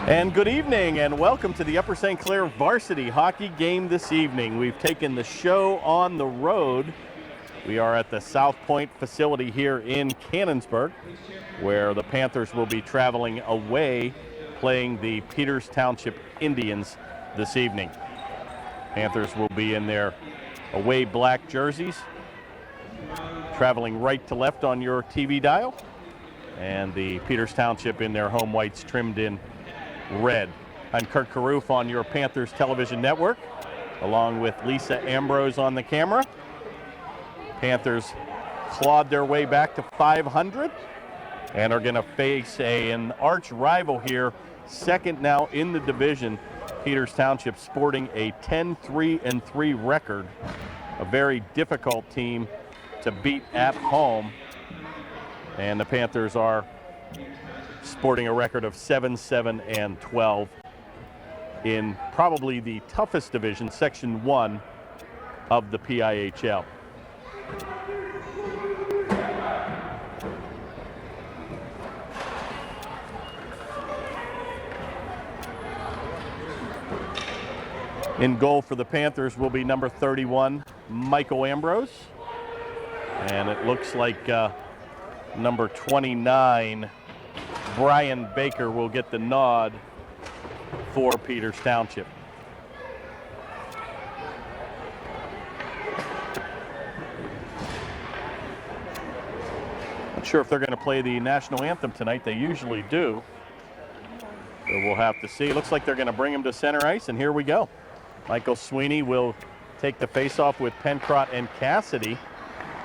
And good evening and welcome to the Upper St. Clair varsity hockey game this evening. We've taken the show on the road. We are at the South Point facility here in Canonsburg, where the Panthers will be traveling away, playing the Peters Township Indians this evening. Panthers will be in their away black jerseys, traveling right to left on your TV dial, and the Peters Township in their home whites trimmed in red. I'm Kurt Carruth on your Panthers television network, along with Lisa Ambrose on the camera. Panthers clawed their way back to 500 and are going to face an arch rival here, second now in the division. Peters Township sporting a 10-3-3 record, a very difficult team to beat at home, and the Panthers are sporting a record of 7-7-12 in probably the toughest division, Section 1 of the PIHL. In goal for the Panthers will be number 31, Michael Ambrose. And it looks like number 29, Brian Baker, will get the nod for Peters Township. Not sure if they're going to play the national anthem tonight. They usually do. So we'll have to see. It looks like they're going to bring him to center ice, and here we go. Michael Sweeney will take the faceoff with Pencrott and Cassidy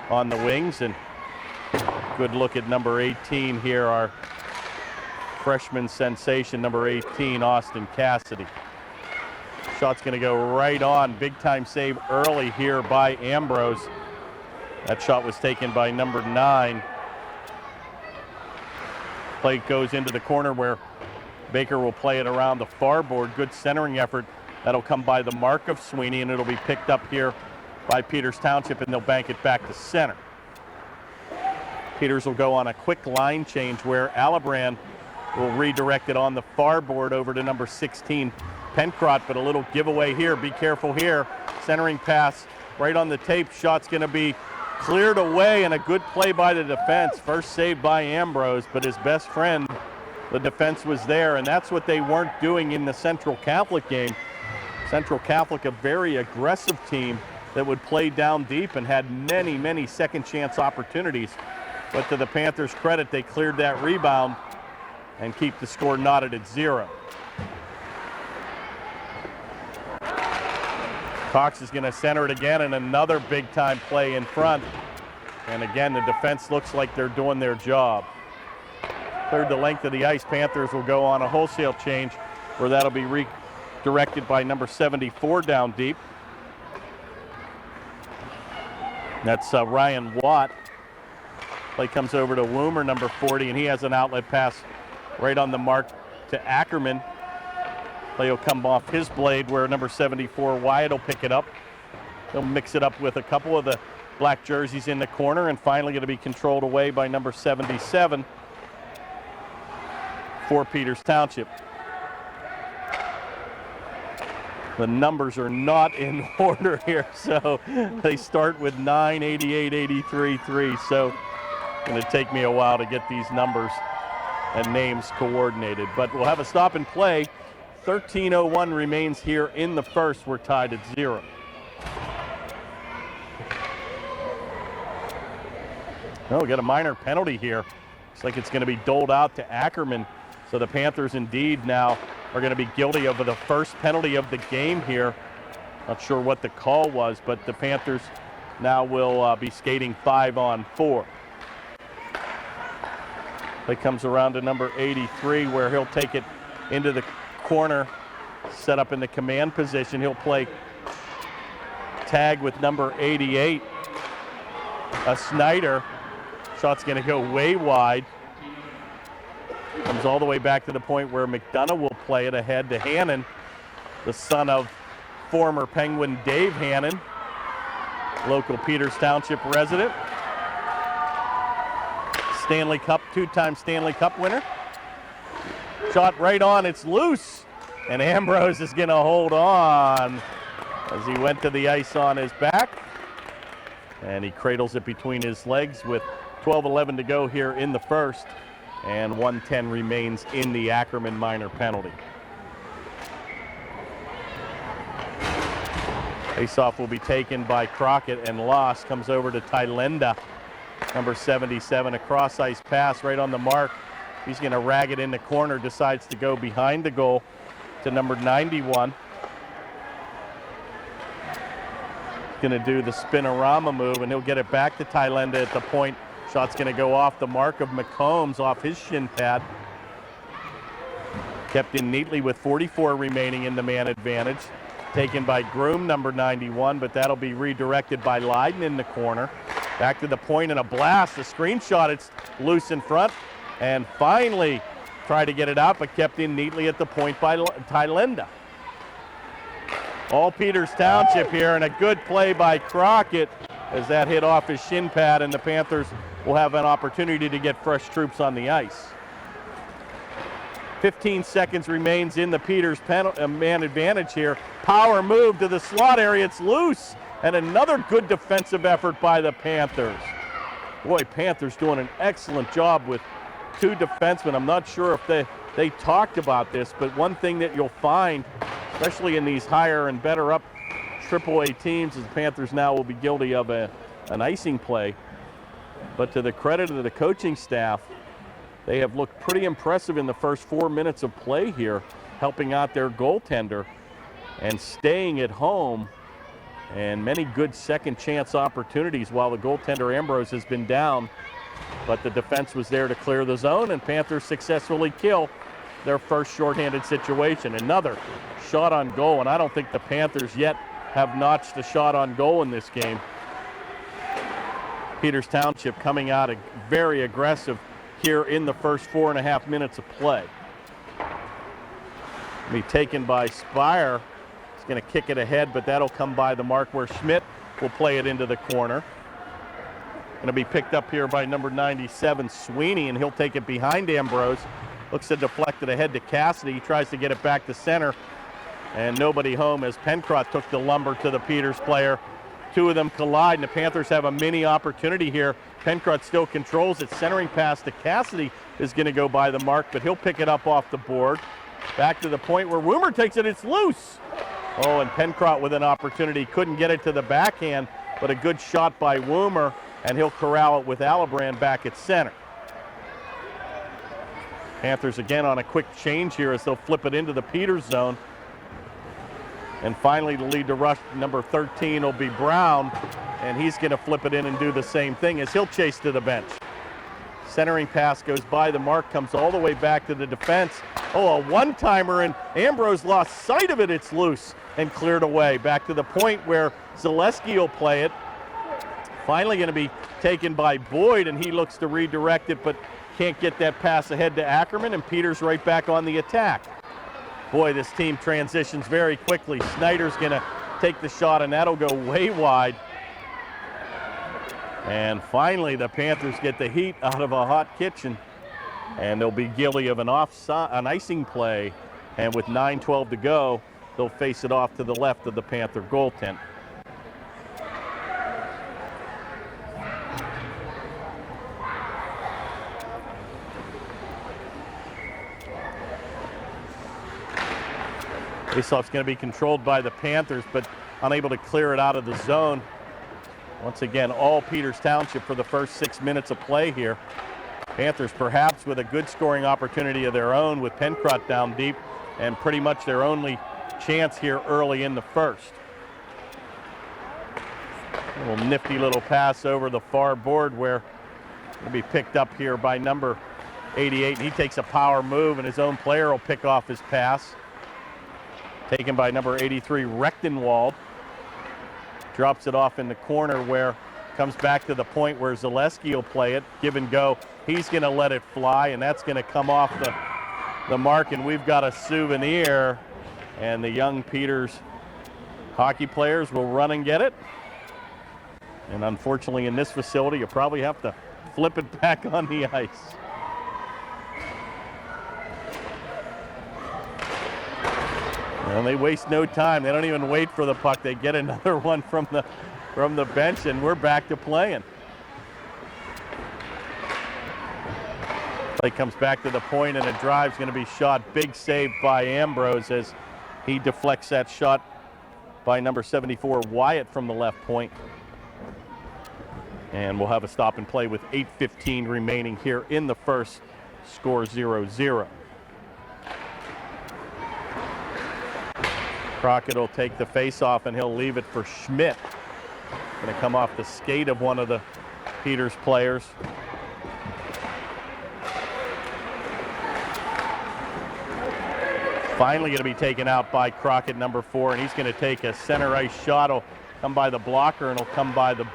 on the wings, and good look at number 18 here, our freshman sensation, number 18, Austin Cassidy. Shot's going to go right on. Big time save early here by Ambrose. That shot was taken by number 9. Play goes into the corner where Baker will play it around the far board. Good centering effort. That'll come by the mark of Sweeney, and it'll be picked up here by Peters Township, and they'll bank it back to center. Peters will go on a quick line change where Alibrand will redirect it on the far board over to number 16, Pencrott, but a little giveaway here. Be careful here. Centering pass right on the tape. Shot's going to be cleared away, and a good play by the defense. First save by Ambrose, but his best friend, the defense, was there, and that's what they weren't doing in the Central Catholic game. Central Catholic, a very aggressive team that would play down deep and had many, many second chance opportunities. But to the Panthers' credit, they cleared that rebound and keep the score knotted at 0. Cox is going to center it again, and another big-time play in front. And again, the defense looks like they're doing their job. Cleared the length of the ice. Panthers will go on a wholesale change where that'll be redirected by number 74 down deep. That's Ryan Watt. Play comes over to Woomer, number 40, and he has an outlet pass right on the mark to Ackerman. Play will come off his blade where number 74, Wyatt, will pick it up. He'll mix it up with a couple of the black jerseys in the corner, and finally going to be controlled away by number 77 for Peters Township. The numbers are not in order here, so they start with 9, 88, 83, 3. So it's going to take me a while to get these numbers and names coordinated. But we'll have a stop and play. 13:01 remains here in the first. We're tied at 0. Oh, we got a minor penalty here. Looks like it's going to be doled out to Ackerman. So the Panthers indeed now are going to be guilty of the first penalty of the game here. Not sure what the call was, but the Panthers now will be skating 5-on-4. Play comes around to number 83 where he'll take it into the corner, set up in the command position. He'll play tag with number 88, Snyder. Shot's going to go way wide. Comes all the way back to the point where McDonough will play it ahead to Hannon, the son of former Penguin Dave Hannon, local Peters Township resident. Stanley Cup, two-time Stanley Cup winner. Shot right on, it's loose. And Ambrose is going to hold on as he went to the ice on his back. And he cradles it between his legs with 12:11 to go here in the first. And 1:10 remains in the Ackerman minor penalty. Faceoff will be taken by Crockett and lost. Comes over to Tylenda, number 77. A cross-ice pass right on the mark. He's going to rag it in the corner. Decides to go behind the goal to number 91. Going to do the spinorama move, and he'll get it back to Tylenda at the point. Shot's going to go off the mark of McCombs, off his shin pad. Kept in neatly with 44 remaining in the man advantage. Taken by Groom, number 91, but that'll be redirected by Leiden in the corner. Back to the point and a blast, a screenshot, it's loose in front. And finally tried to get it out, but kept in neatly at the point by Tylenda. All Peters Township here, and a good play by Crockett as that hit off his shin pad, and the Panthers will have an opportunity to get fresh troops on the ice. 15 seconds remains in the Peters man advantage here. Power move to the slot area, it's loose, and another good defensive effort by the Panthers. Boy, Panthers doing an excellent job with two defensemen. I'm not sure if they talked about this, but one thing that you'll find, especially in these higher and better up AAA teams, is the Panthers now will be guilty of an icing play. But to the credit of the coaching staff, they have looked pretty impressive in the first 4 minutes of play here, helping out their goaltender and staying at home, and many good second chance opportunities while the goaltender Ambrose has been down. But the defense was there to clear the zone, and Panthers successfully kill their first shorthanded situation. Another shot on goal, and I don't think the Panthers yet have notched a shot on goal in this game. Peters Township coming out very aggressive here in the first 4.5 minutes of play. Be taken by Spire. He's going to kick it ahead, but that'll come by the mark where Schmidt will play it into the corner. Going to be picked up here by number 97, Sweeney, and he'll take it behind Ambrose. Looks to deflect it ahead to Cassidy. He tries to get it back to center, and nobody home as Pencroft took the lumber to the Peters player. Two of them collide, and the Panthers have a mini opportunity here. Pencroft still controls it. Centering pass to Cassidy is going to go by the mark, but he'll pick it up off the board. Back to the point where Woomer takes it. It's loose. Oh, and Pencroft with an opportunity. Couldn't get it to the backhand, but a good shot by Woomer, and he'll corral it with Alibrand back at center. Panthers again on a quick change here as they'll flip it into the Peters zone. And finally, the lead to rush number 13 will be Brown, and he's going to flip it in and do the same thing as he'll chase to the bench. Centering pass goes by the mark, comes all the way back to the defense. Oh, a one-timer, and Ambrose lost sight of it. It's loose and cleared away. Back to the point where Zaleski will play it. Finally going to be taken by Boyd, and he looks to redirect it, but can't get that pass ahead to Ackerman, and Peters right back on the attack. Boy, this team transitions very quickly. Snyder's going to take the shot, and that'll go way wide. And finally, the Panthers get the heat out of a hot kitchen, and they'll be guilty of an icing play. And with 9:12 to go, they'll face it off to the left of the Panther goal tent. Faceoff's going to be controlled by the Panthers, but unable to clear it out of the zone. Once again, all Peters Township for the first 6 minutes of play here. Panthers perhaps with a good scoring opportunity of their own with Pencroft down deep, and pretty much their only chance here early in the first. A little nifty little pass over the far board where it'll be picked up here by number 88. He takes a power move, and his own player will pick off his pass. Taken by number 83, Rechtenwald. Drops it off in the corner where comes back to the point where Zaleski will play it. Give and go. He's going to let it fly, and that's going to come off the mark, and we've got a souvenir. And the young Peters hockey players will run and get it. And unfortunately, in this facility, you probably have to flip it back on the ice. And they waste no time. They don't even wait for the puck. They get another one from the bench, and we're back to playing. Play comes back to the point, and a drive's going to be shot. Big save by Ambrose as he deflects that shot by number 74, Wyatt, from the left point. And we'll have a stop and play with 8:15 remaining here in the first. Score 0-0. Crockett will take the face-off, and he'll leave it for Schmidt. Going to come off the skate of one of the Peters players. Finally going to be taken out by Crockett, number 4, and he's going to take a center ice shot. He'll come by the blocker, and he'll come by the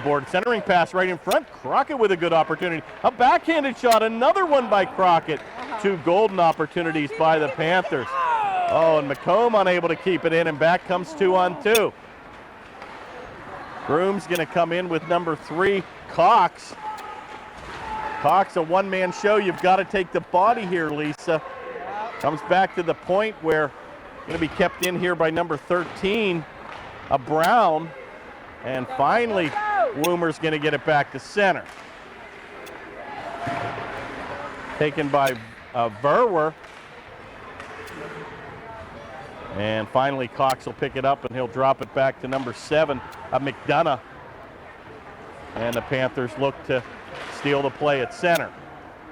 board. Centering pass right in front. Crockett with a good opportunity. A backhanded shot, another one by Crockett. 2 golden opportunities by the Panthers. Oh, and McComb unable to keep it in, and back comes 2-on-2. Groom's going to come in with number 3, Cox. Cox, a one-man show. You've got to take the body here, Lisa. Comes back to the point where going to be kept in here by number 13, Brown. And finally, Woomer's going to get it back to center. Taken by Verwer. And finally, Cox will pick it up, and he'll drop it back to number 7, McDonough. And the Panthers look to steal the play at center.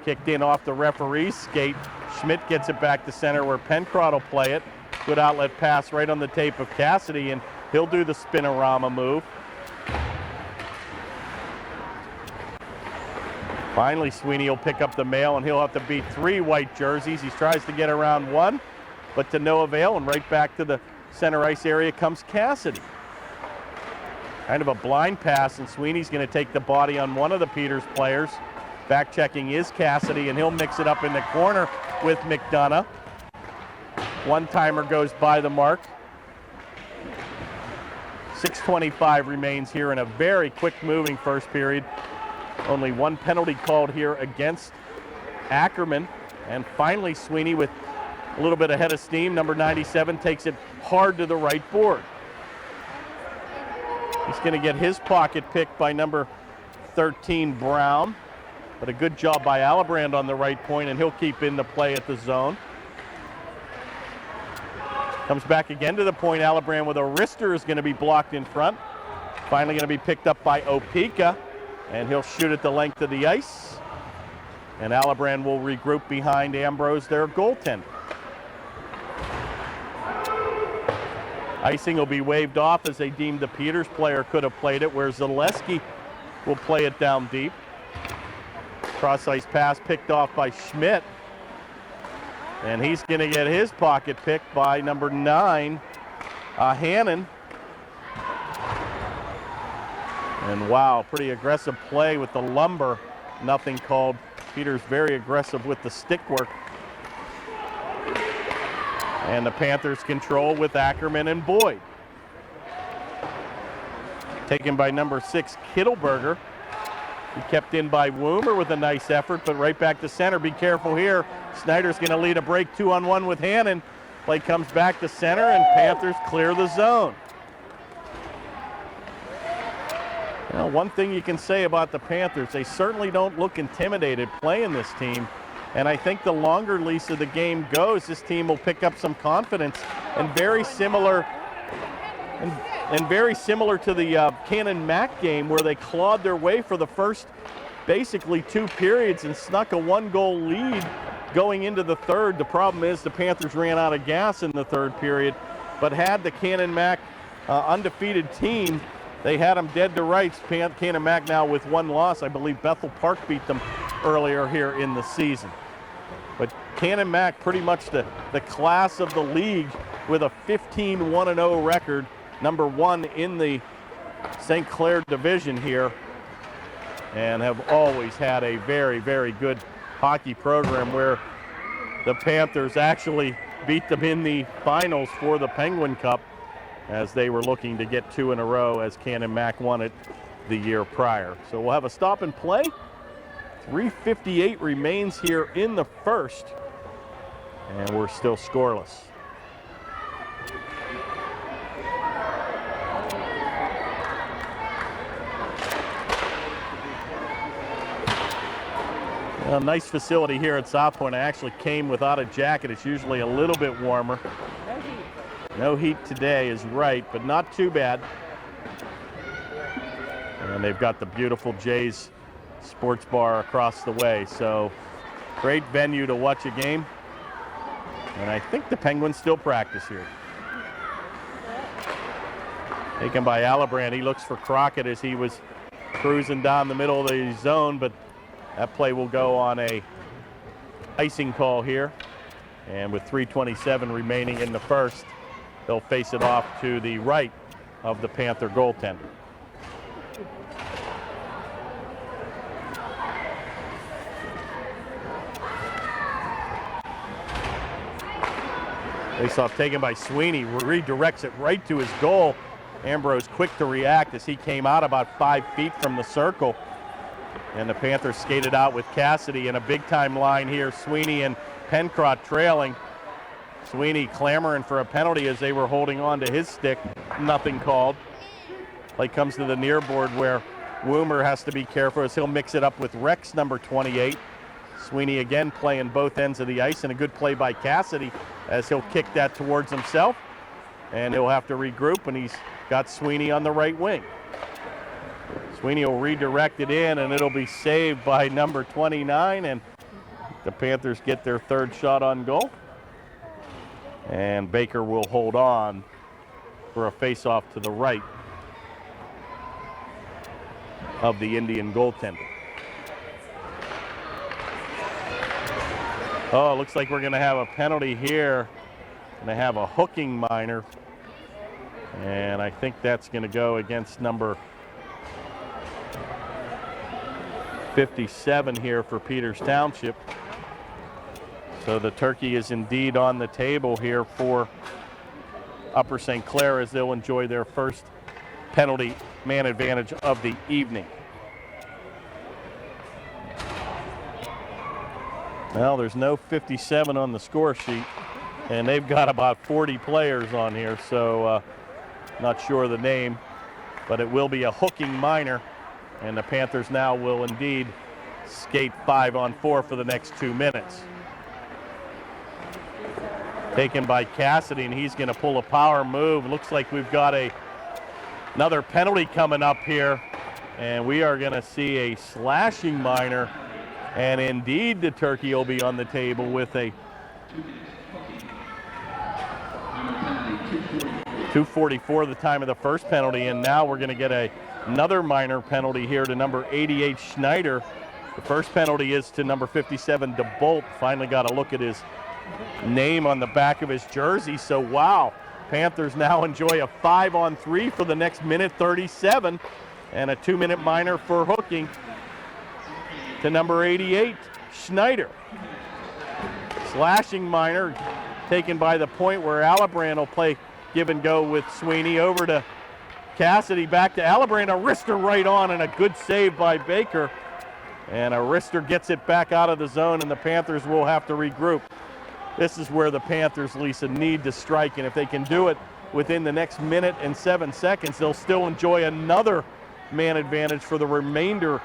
Kicked in off the referee's skate. Schmidt gets it back to center where Pencrott will play it. Good outlet pass right on the tape of Cassidy, and he'll do the spinorama move. Finally, Sweeney will pick up the mail, and he'll have to beat 3 white jerseys. He tries to get around 1, but to no avail, and right back to the center ice area comes Cassidy. Kind of a blind pass, and Sweeney's going to take the body on one of the Peters players. Back checking is Cassidy, and he'll mix it up in the corner with McDonough. One-timer goes by the mark. 6:25 remains here in a very quick-moving first period. Only 1 penalty called here against Ackerman. And finally, Sweeney with a little bit of head of steam. Number 97 takes it hard to the right board. He's going to get his pocket picked by number 13, Brown. But a good job by Alibrand on the right point, and he'll keep in the play at the zone. Comes back again to the point. Alibrand with a wrister is going to be blocked in front. Finally going to be picked up by Opeka, and he'll shoot at the length of the ice. And Alibrand will regroup behind Ambrose, their goaltender. Icing will be waved off as they deemed the Peters player could have played it, where Zaleski will play it down deep. Cross-ice pass picked off by Schmidt. And he's going to get his pocket picked by number 9, Hannon. And wow, pretty aggressive play with the lumber. Nothing called. Peters very aggressive with the stick work. And the Panthers control with Ackerman and Boyd. Taken by number 6, Kittelberger. He kept in by Woomer with a nice effort, but right back to center. Be careful here. Snyder's going to lead a break 2-on-1 with Hannon. Play comes back to center, and Panthers clear the zone. You know, one thing you can say about the Panthers, they certainly don't look intimidated playing this team. And I think the longer, Lisa, the game goes, this team will pick up some confidence. And very similar to the Cannon Mac game, where they clawed their way for the first basically 2 periods and snuck a 1-goal lead going into the third. The problem is the Panthers ran out of gas in the third period, but had the Cannon Mac undefeated team, they had them dead to rights. Cannon Mac now with 1 loss. I believe Bethel Park beat them earlier here in the season. But Cannon Mac pretty much the class of the league with a 15-1-0 record. Number 1 in the St. Clair division here, and have always had a very, very good hockey program, where the Panthers actually beat them in the finals for the Penguin Cup, as they were looking to get 2 in a row, as Cannon Mac won it the year prior. So we'll have a stop and play. 3:58 remains here in the first, and we're still scoreless. A nice facility here at South Point. I actually came without a jacket. It's usually a little bit warmer. No heat today is right, but not too bad. And they've got the beautiful Jays Sports Bar across the way. So great venue to watch a game. And I think the Penguins still practice here. Taken by Alibrand. He looks for Crockett as he was cruising down the middle of the zone, but that play will go on a icing call here. And with 3:27 remaining in the first, they'll face it off to the right of the Panther goaltender. Faceoff taken by Sweeney, redirects it right to his goal. Ambrose quick to react as he came out about 5 feet from the circle. And the Panthers skated out with Cassidy in a big-time line here. Sweeney and Pencrott trailing. Sweeney clamoring for a penalty as they were holding on to his stick. Nothing called. Play comes to the near board where Woomer has to be careful as he'll mix it up with Rex, number 28. Sweeney again playing both ends of the ice, and a good play by Cassidy as he'll kick that towards himself. And he'll have to regroup, and he's got Sweeney on the right wing. Sweeney will redirect it in, and it'll be saved by number 29, and the Panthers get their third shot on goal. And Baker will hold on for a face-off to the right of the Indian goaltender. Oh, it looks like we're going to have a penalty here. Going to have a hooking minor. And I think that's going to go against number 57 here for Peters Township. So the turkey is indeed on the table here for Upper St. Clair as they'll enjoy their first penalty man advantage of the evening. Well, there's no 57 on the score sheet, and they've got about 40 players on here, so not sure the name, but it will be a hooking minor, and the Panthers now will indeed skate 5-on-4 for the next 2 minutes. Taken by Cassidy, and he's going to pull a power move. Looks like we've got another penalty coming up here, and we are going to see a slashing minor. And indeed, the turkey will be on the table with a 2:44 the time of the first penalty, and now we're going to get another minor penalty here to number 88 Schneider. The first penalty is to number 57 DeBolt. Finally got a look at his name on the back of his jersey. So wow, Panthers now enjoy a 5-on-3 for the next minute 37, and a 2-minute minor for hooking to number 88, Schneider. Slashing minor taken by the point where Alibrand will play give and go with Sweeney. Over to Cassidy, back to Alibrand, a wrister right on, and a good save by Baker. And a wrister gets it back out of the zone, and the Panthers will have to regroup. This is where the Panthers, Lisa, need to strike, and if they can do it within the next minute and 7 seconds, they'll still enjoy another man advantage for the remainder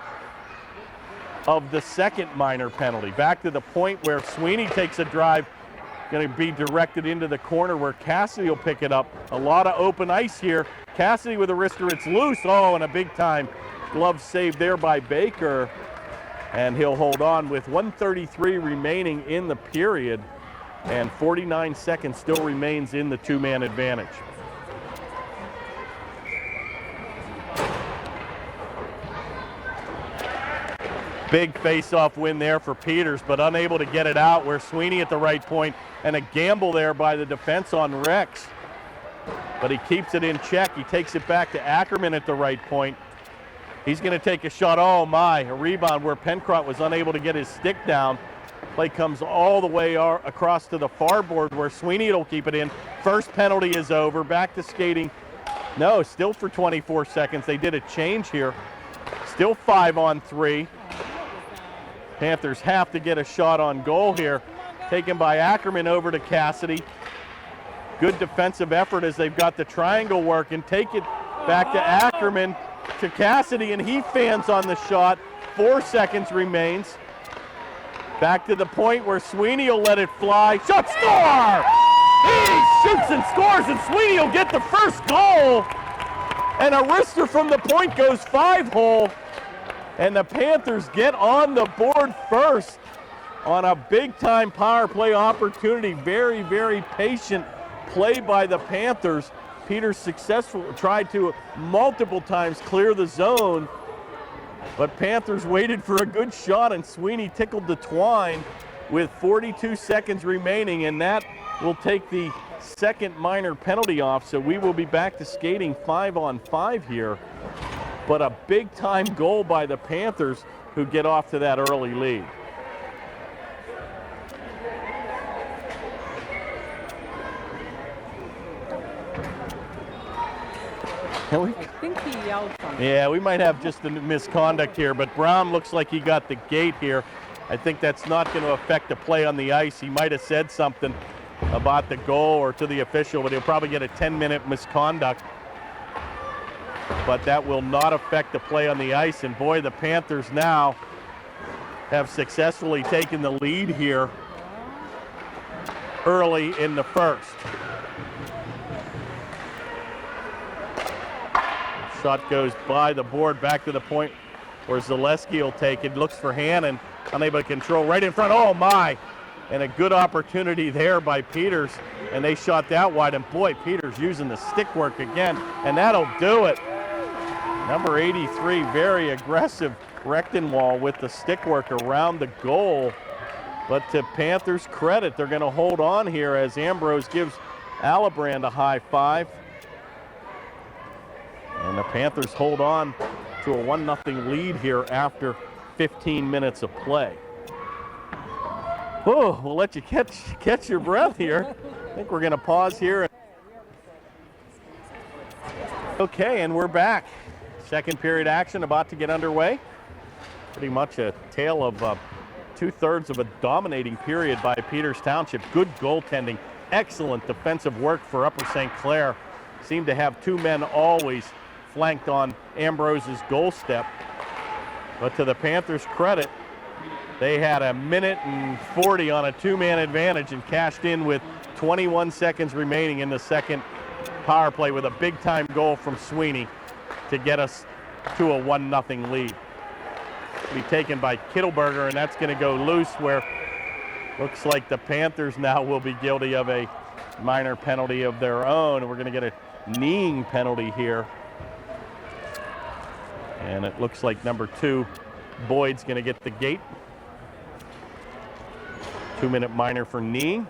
of the second minor penalty. Back to the point where Sweeney takes a drive, going to be directed into the corner where Cassidy will pick it up. A lot of open ice here. Cassidy with a wrister, it's loose. Oh, and a big time glove save there by Baker. And he'll hold on with 1:33 remaining in the period, and 49 seconds still remains in the 2-man advantage. Big face-off win there for Peters, but unable to get it out, where Sweeney at the right point, and a gamble there by the defense on Rex. But he keeps it in check. He takes it back to Ackerman at the right point. He's going to take a shot. Oh my, a rebound where Pencrott was unable to get his stick down. Play comes all the way across to the far board where Sweeney will keep it in. First penalty is over. Back to skating. No, still for 24 seconds. They did a change here. Still 5-on-3. Panthers have to get a shot on goal here. Taken by Ackerman over to Cassidy. Good defensive effort as they've got the triangle working. Take it back to Ackerman, to Cassidy, and he fans on the shot. 4 seconds remains. Back to the point where Sweeney will let it fly. Shot, score! He shoots and scores, and Sweeney will get the first goal. And a wrister from the point goes 5-hole. And the Panthers get on the board first on a big-time power play opportunity. Very, very patient play by the Panthers. Peters tried to multiple times clear the zone, but Panthers waited for a good shot, and Sweeney tickled the twine with 42 seconds remaining, and that will take the second minor penalty off, so we will be back to skating 5-on-5 here. But a big-time goal by the Panthers, who get off to that early lead. I think he yelled something. Yeah, we might have just a misconduct here, but Brown looks like he got the gate here. I think that's not going to affect the play on the ice. He might have said something about the goal or to the official, but he'll probably get a 10-minute misconduct. But that will not affect the play on the ice. And boy, the Panthers now have successfully taken the lead here early in the first. Shot goes by the board, back to the point where Zaleski will take it. Looks for Hannon, unable to control, right in front. Oh my! And a good opportunity there by Peters, and they shot that wide. And boy, Peters using the stick work again, and that'll do it. Number 83, very aggressive Rechtenwald with the stick work around the goal. But to Panthers' credit, they're going to hold on here as Ambrose gives Alibrand a high five. And the Panthers hold on to a 1-0 lead here after 15 minutes of play. Oh, we'll let you catch your breath here. I think we're going to pause here. Okay, and we're back. Second period action about to get underway. Pretty much a tale of 2/3 of a dominating period by Peters Township. Good goaltending, excellent defensive work for Upper St. Clair. Seemed to have two men always flanked on Ambrose's goal step. But to the Panthers' credit, they had a minute and 40 on a two-man advantage and cashed in with 21 seconds remaining in the second power play with a big-time goal from Sweeney to get us to a 1-0 lead. Be taken by Kittleberger, and that's going to go loose, where looks like the Panthers now will be guilty of a minor penalty of their own. We're going to get a kneeing penalty here. And it looks like number 2, Boyd's going to get the gate. 2-minute minor for kneeing.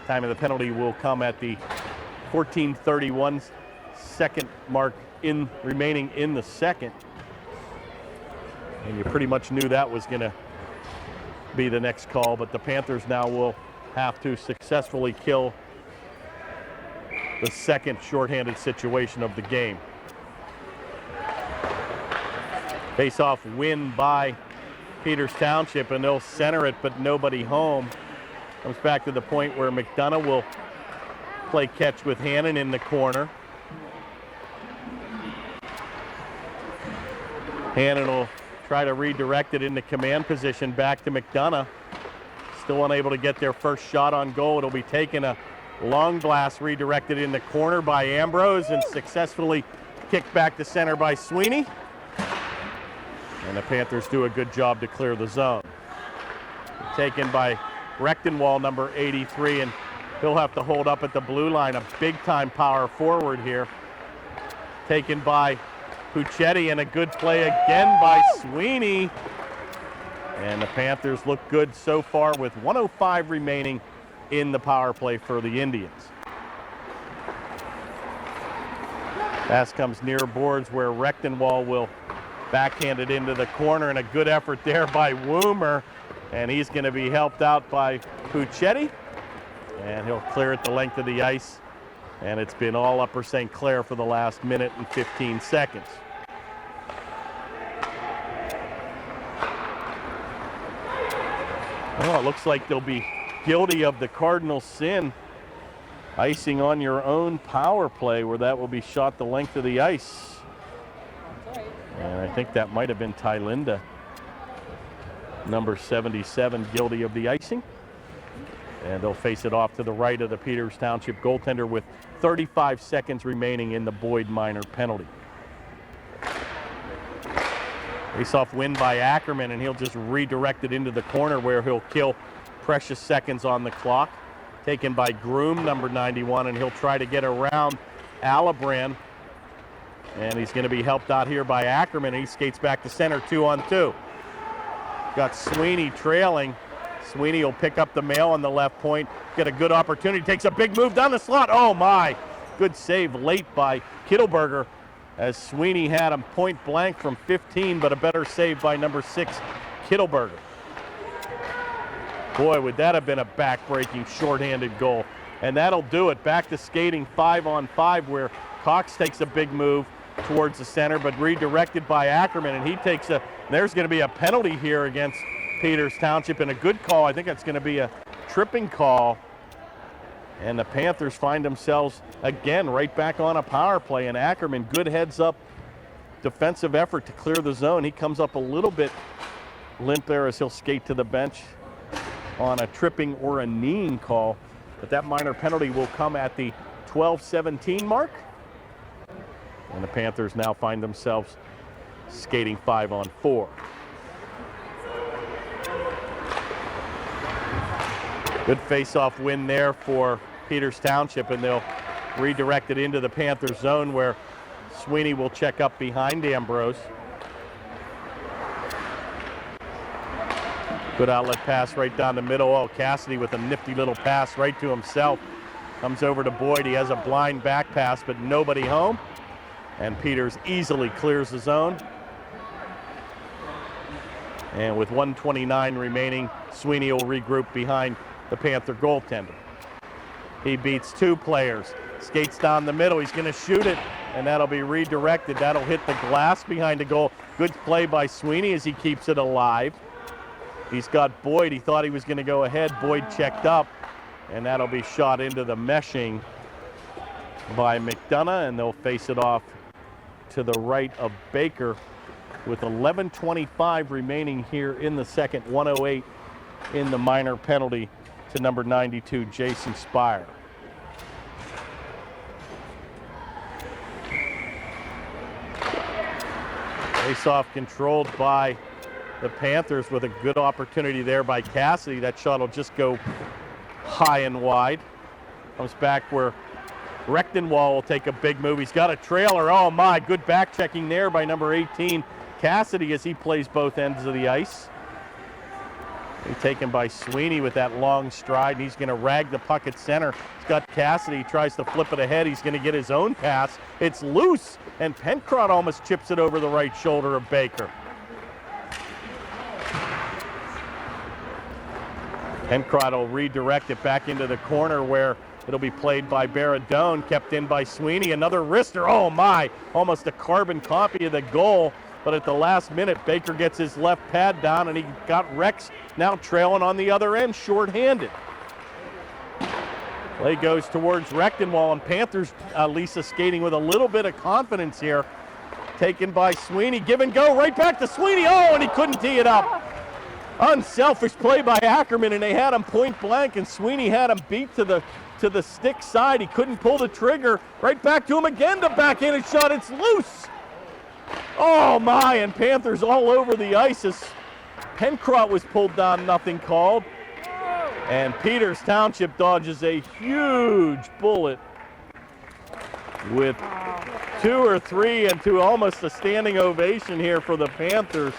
Time of the penalty will come at the 14:31 second mark remaining in the second. And you pretty much knew that was going to be the next call, but the Panthers now will have to successfully kill the second shorthanded situation of the game. Face-off win by Peters Township, and they'll center it, but nobody home. Comes back to the point where McDonough will play catch with Hannon in the corner. Hannon will try to redirect it into command position back to McDonough. Still unable to get their first shot on goal. It'll be taken a long blast redirected in the corner by Ambrose and successfully kicked back to center by Sweeney. And the Panthers do a good job to clear the zone. Taken by Rechtenwald, number 83, and he'll have to hold up at the blue line. A big-time power forward here. Taken by Puccetti, and a good play again by Sweeney. And the Panthers look good so far with 1:05 remaining in the power play for the Indians. Pass comes near boards where Rechtenwald will backhand it into the corner, and a good effort there by Woomer. And he's going to be helped out by Puccetti. And he'll clear it the length of the ice. And it's been all Upper St. Clair for the last minute and 15 seconds. Oh, it looks like they'll be guilty of the cardinal sin. Icing on your own power play, where that will be shot the length of the ice. And I think that might have been Tylinda. Number 77 guilty of the icing. And they'll face it off to the right of the Peters Township goaltender with 35 seconds remaining in the Boyd minor penalty. Face-off win by Ackerman, and he'll just redirect it into the corner where he'll kill precious seconds on the clock. Taken by Groom, number 91, and he'll try to get around Alibrand. And he's going to be helped out here by Ackerman. He skates back to center, 2-on-2. Got Sweeney trailing. Sweeney will pick up the mail on the left point. Get a good opportunity. Takes a big move down the slot. Oh, my. Good save late by Kittelberger, as Sweeney had him point blank from 15, but a better save by number 6, Kittelberger. Boy, would that have been a back-breaking shorthanded goal. And that'll do it. Back to skating 5-on-5, where Cox takes a big move towards the center, but redirected by Ackerman, and he takes there's going to be a penalty here against Peters Township, and a good call. I think it's going to be a tripping call. And the Panthers find themselves again right back on a power play, and Ackerman, good heads up defensive effort to clear the zone. He comes up a little bit limp there as he'll skate to the bench on a tripping or a kneeing call. But that minor penalty will come at the 12-17 mark. And the Panthers now find themselves skating 5-on-4. Good face-off win there for Peters Township, and they'll redirect it into the Panthers zone where Sweeney will check up behind Ambrose. Good outlet pass right down the middle. Oh, Cassidy with a nifty little pass right to himself. Comes over to Boyd. He has a blind back pass, but nobody home. And Peters easily clears the zone. And with 1:29 remaining, Sweeney will regroup behind the Panther goaltender. He beats two players, skates down the middle. He's going to shoot it, and that'll be redirected. That'll hit the glass behind the goal. Good play by Sweeney as he keeps it alive. He's got Boyd. He thought he was going to go ahead. Boyd checked up, and that'll be shot into the meshing by McDonough, and they'll face it off to the right of Baker with 11:25 remaining here in the second. 1:08 in the minor penalty to number 92, Jason Spire. Face-off controlled by the Panthers with a good opportunity there by Cassidy. That shot will just go high and wide. Comes back where Rechtenwall will take a big move. He's got a trailer. Oh my, good back checking there by number 18, Cassidy, as he plays both ends of the ice. He's taken by Sweeney with that long stride. He's going to rag the puck at center. He's got Cassidy. He tries to flip it ahead. He's going to get his own pass. It's loose, and Pencrott almost chips it over the right shoulder of Baker. Pencrott will redirect it back into the corner where it'll be played by Baradone, kept in by Sweeney. Another wrister. Oh my, almost a carbon copy of the goal. But at the last minute, Baker gets his left pad down, and he got Rex now trailing on the other end, shorthanded. Play goes towards Rechtenwall, and Panthers, Lisa, skating with a little bit of confidence here. Taken by Sweeney, give and go, right back to Sweeney. Oh, and he couldn't tee it up. Unselfish play by Ackerman, and they had him point blank, and Sweeney had him beat to the stick side. He couldn't pull the trigger. Right back to him again, the backhanded shot. It's loose. Oh my, and Panthers all over the ice as Pencrott was pulled down, nothing called. And Peters Township dodges a huge bullet with 2 or 3 and to almost a standing ovation here for the Panthers.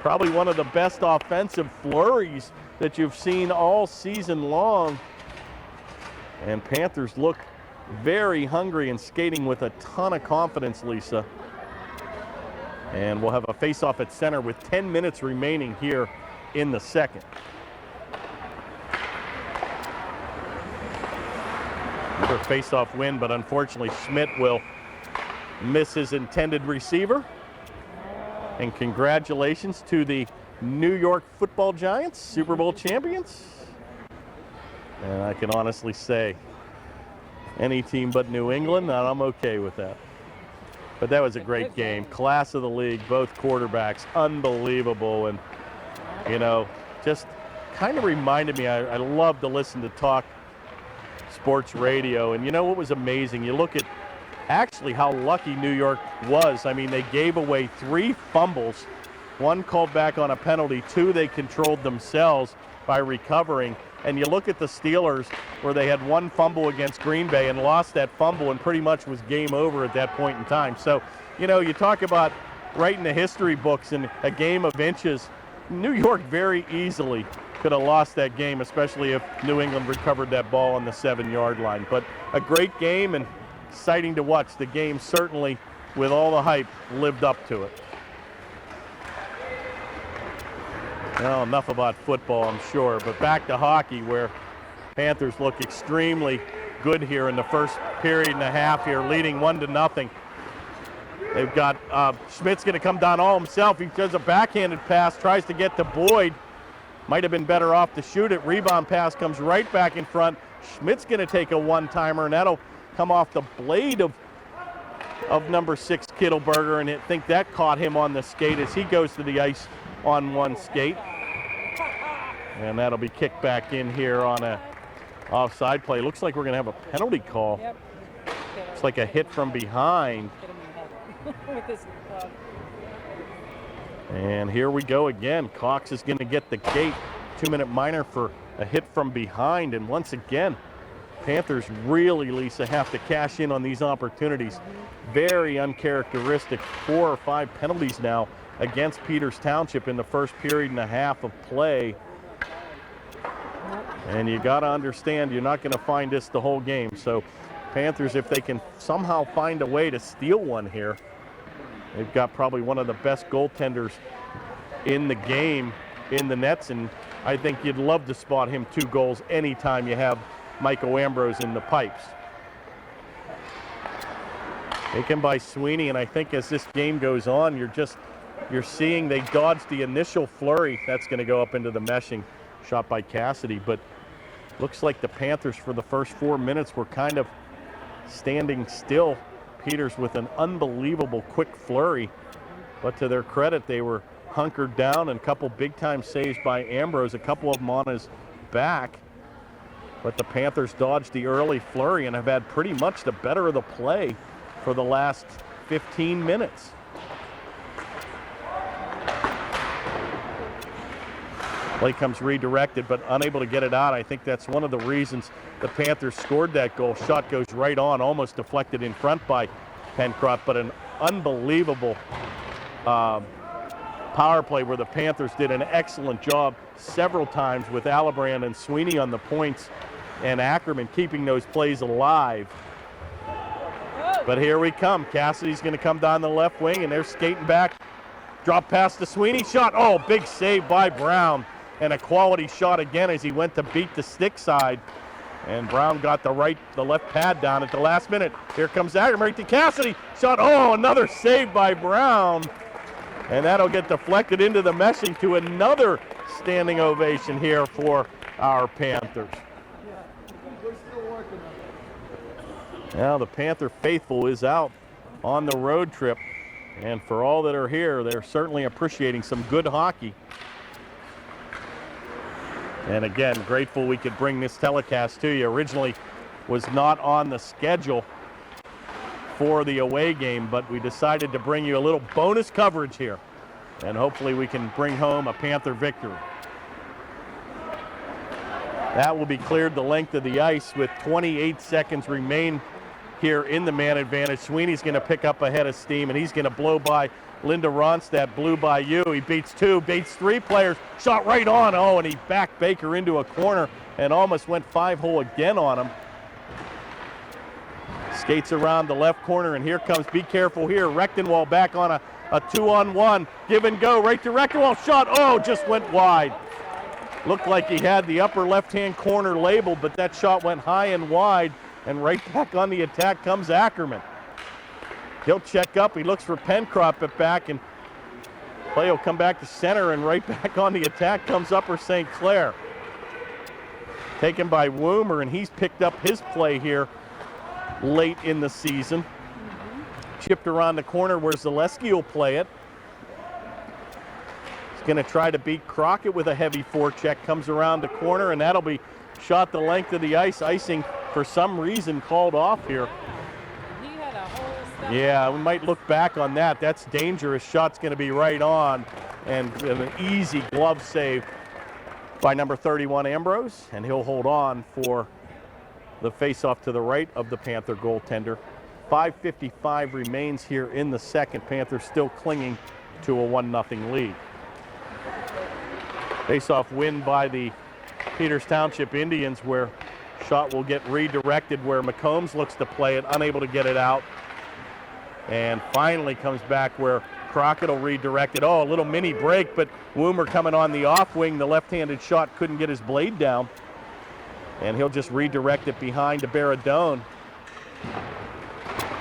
Probably one of the best offensive flurries that you've seen all season long. And Panthers look very hungry and skating with a ton of confidence, Lisa. And we'll have a face-off at center with 10 minutes remaining here in the second. Another face-off win, but unfortunately Schmidt will miss his intended receiver. And congratulations to the New York Football Giants, Super Bowl champions. And I can honestly say, any team but New England, and I'm okay with that. But that was a great game. Class of the league, both quarterbacks, unbelievable. And You know, just kind of reminded me, I love to listen to talk sports radio. And you know what was amazing? You look at actually how lucky New York was. I mean, they gave away 3 fumbles, 1 called back on a penalty, 2 they controlled themselves by recovering. And you look at the Steelers where they had 1 fumble against Green Bay and lost that fumble and pretty much was game over at that point in time. So, you know, you talk about writing the history books in a game of inches. New York very easily could have lost that game, especially if New England recovered that ball on the 7-yard line. But a great game and exciting to watch. The game certainly, with all the hype, lived up to it. Well, enough about football, I'm sure, but back to hockey, where Panthers look extremely good here in the first period and a half here, leading 1-0. They've got Schmidt's going to come down all himself. He does a backhanded pass, tries to get to Boyd. Might have been better off to shoot it. Rebound pass comes right back in front. Schmidt's going to take a one-timer, and that'll come off the blade of number 6, Kittleberger, and I think that caught him on the skate as he goes to the ice on one skate. And that'll be kicked back in here on a offside play. Looks like we're going to have a penalty call. Yep. It's like a hit from behind. With this, And here we go again. Cox is going to get the gate. 2-minute minor for a hit from behind. And once again, Panthers really, Lisa, have to cash in on these opportunities. Very uncharacteristic 4 or 5 penalties now against Peters Township in the first period and a half of play. And you got to understand, you're not going to find this the whole game. So Panthers, if they can somehow find a way to steal one here, they've got probably one of the best goaltenders in the game in the nets, and I think you'd love to spot him 2 goals anytime you have Michael Ambrose in the pipes. Taken by Sweeney, and I think as this game goes on, you're seeing they dodged the initial flurry. That's going to go up into the meshing, shot by Cassidy, but looks like the Panthers for the first 4 minutes were kind of standing still. Peters with an unbelievable quick flurry, but to their credit, they were hunkered down, and a couple big-time saves by Ambrose, a couple of them on his back. But the Panthers dodged the early flurry and have had pretty much the better of the play for the last 15 minutes. Play comes redirected, but unable to get it out. I think that's one of the reasons the Panthers scored that goal. Shot goes right on, almost deflected in front by Pencroft, but an unbelievable power play where the Panthers did an excellent job several times with Alibrand and Sweeney on the points and Ackerman keeping those plays alive. But here we come. Cassidy's going to come down the left wing, and they're skating back. Drop pass to Sweeney. Shot. Oh, big save by Brown. And a quality shot again as he went to beat the stick side. And Brown got the left pad down at the last minute. Here comes Ackerman right to Cassidy. Shot. Oh, another save by Brown. And that'll get deflected into the meshing to another standing ovation here for our Panthers. Now the Panther faithful is out on the road trip. And for all that are here, they're certainly appreciating some good hockey. And again, grateful we could bring this telecast to you. Originally was not on the schedule for the away game, but we decided to bring you a little bonus coverage here. And hopefully we can bring home a Panther victory. That will be cleared the length of the ice with 28 seconds remain here in the man advantage. Sweeney's going to pick up a head of steam, and he's going to blow by Linda Ronstadt. Blew by you. He beats 2, beats 3 players. Shot right on. Oh, and he backed Baker into a corner and almost went 5-hole again on him. Skates around the left corner, and here comes, be careful here, Rechtenwald back on a 2-on-1. Give and go right to Rechtenwald. Shot. Oh, just went wide. Looked like he had the upper left-hand corner labeled, but that shot went high and wide. And right back on the attack comes Ackerman. He'll check up. He looks for Pencroft at back, and play will come back to center, and right back on the attack comes Upper St. Clair. Taken by Woomer, and he's picked up his play here late in the season. Chipped around the corner where Zaleski will play it. going to try to beat Crockett with a heavy forecheck. Comes around the corner, and that'll be shot the length of the ice. Icing, for some reason, called off here. He had a whole step. Yeah, we might look back on that. That's dangerous. Shot's going to be right on, and an easy glove save by number 31, Ambrose, and he'll hold on for the faceoff to the right of the Panther goaltender. 5:55 remains here in the second. Panthers still clinging to a 1-0 lead. Faceoff win by the Peters Township Indians, where shot will get redirected, where McCombs looks to play it, unable to get it out, and finally comes back where Crockett will redirect it. Oh, a little mini break, but Woomer coming on the off wing. The left-handed shot couldn't get his blade down, and he'll just redirect it behind to Baradone.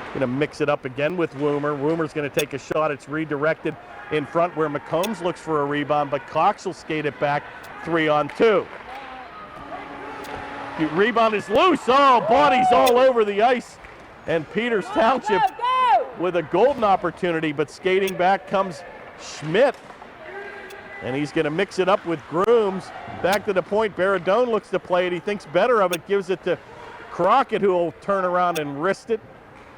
Going to mix it up again with Woomer. Woomer's going to take a shot. It's redirected in front where McCombs looks for a rebound, but Cox will skate it back 3-on-2. The rebound is loose. Oh, bodies all over the ice. And Peters Township with a golden opportunity, but skating back comes Schmidt. And he's going to mix it up with Grooms. Back to the point. Baradone looks to play it. He thinks better of it. Gives it to Crockett, who will turn around and wrist it.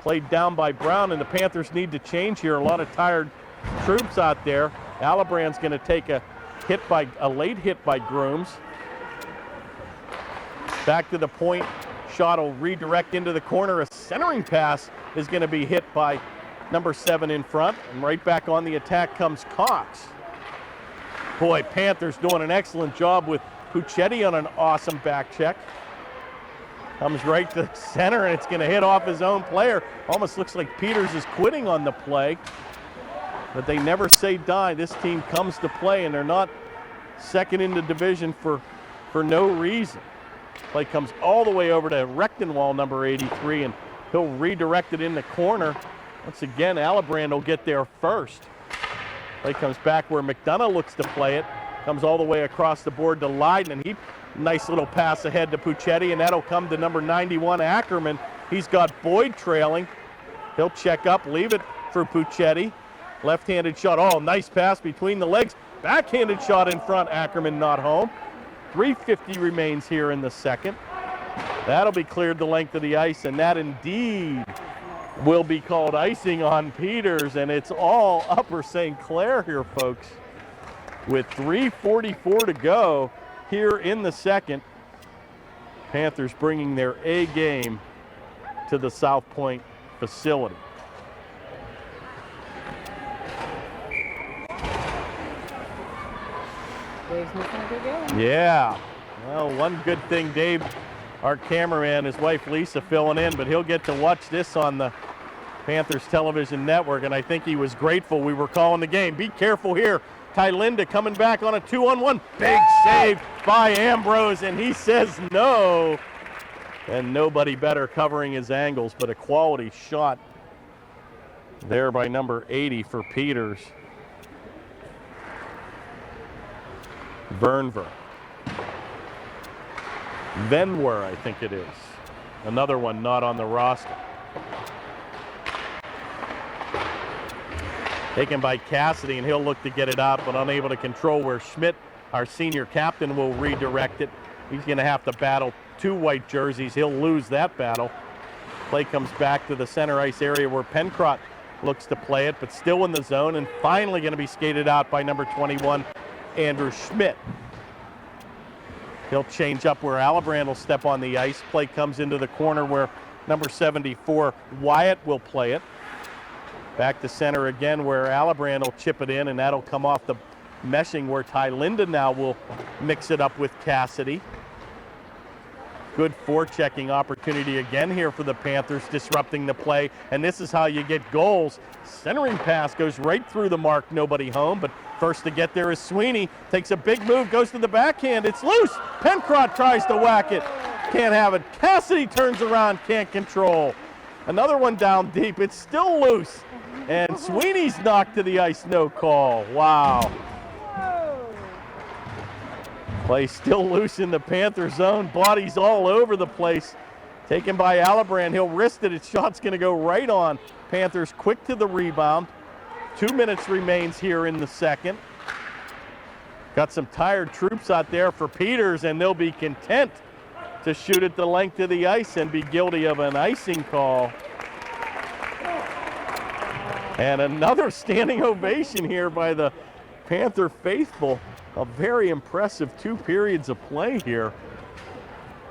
Played down by Brown, and the Panthers need to change here. A lot of tired troops out there. Alibrand's going to take a late hit by Grooms. Back to the point. Shot will redirect into the corner. A centering pass is going to be hit by number 7 in front. And right back on the attack comes Cox. Boy, Panthers doing an excellent job with Puccetti on an awesome back check. Comes right to the center, and it's going to hit off his own player. Almost looks like Peters is quitting on the play. But they never say die. This team comes to play, and they're not second in the division for no reason. Play comes all the way over to Rechtenwall, number 83, and he'll redirect it in the corner. Once again, Alibrand will get there first. Play comes back where McDonough looks to play it. Comes all the way across the board to Leiden, and he nice little pass ahead to Puccetti, and that'll come to number 91, Ackerman. He's got Boyd trailing. He'll check up, leave it for Puccetti. Left-handed shot. Oh, nice pass between the legs. Backhanded shot in front. Ackerman not home. 3:50 remains here in the second. That'll be cleared the length of the ice, and that indeed will be called icing on Peters, and it's all Upper St. Clair here, folks. With 3:44 to go here in the second, Panthers bringing their A game to the South Point facility. Dave's making a good game. Yeah. Well, one good thing, Dave, our cameraman, his wife Lisa filling in, but he'll get to watch this on the Panthers television network, and I think he was grateful we were calling the game. Be careful here. Tylinda coming back on a 2-on-1. Big save by Ambrose, and he says no. And nobody better covering his angles, but a quality shot there by number 80 for Peters. Venwer, I think it is. Another one not on the roster. Taken by Cassidy, and he'll look to get it out, but unable to control where Schmidt, our senior captain, will redirect it. He's going to have to battle 2 white jerseys. He'll lose that battle. Play comes back to the center ice area where Pencrott looks to play it, but still in the zone, and finally going to be skated out by number 21, Andrew Schmidt. He'll change up where Alibrand will step on the ice. Play comes into the corner where number 74, Wyatt, will play it. Back to center again where Alibrand will chip it in, and that'll come off the meshing where Tylinda now will mix it up with Cassidy. Good forechecking opportunity again here for the Panthers, disrupting the play, and this is how you get goals. Centering pass goes right through the mark, nobody home, but first to get there is Sweeney. Takes a big move, goes to the backhand, it's loose. Pencrott tries to whack it, can't have it. Cassidy turns around, can't control. Another one down deep, it's still loose. And Sweeney's knocked to the ice, no call. Wow. Play still loose in the Panther zone. Bodies all over the place. Taken by Alibrand. He'll wrist it. His shot's going to go right on. Panthers quick to the rebound. 2 minutes remains here in the second. Got some tired troops out there for Peters, and they'll be content to shoot at the length of the ice and be guilty of an icing call. And another standing ovation here by the Panther faithful. A very impressive 2 periods of play here.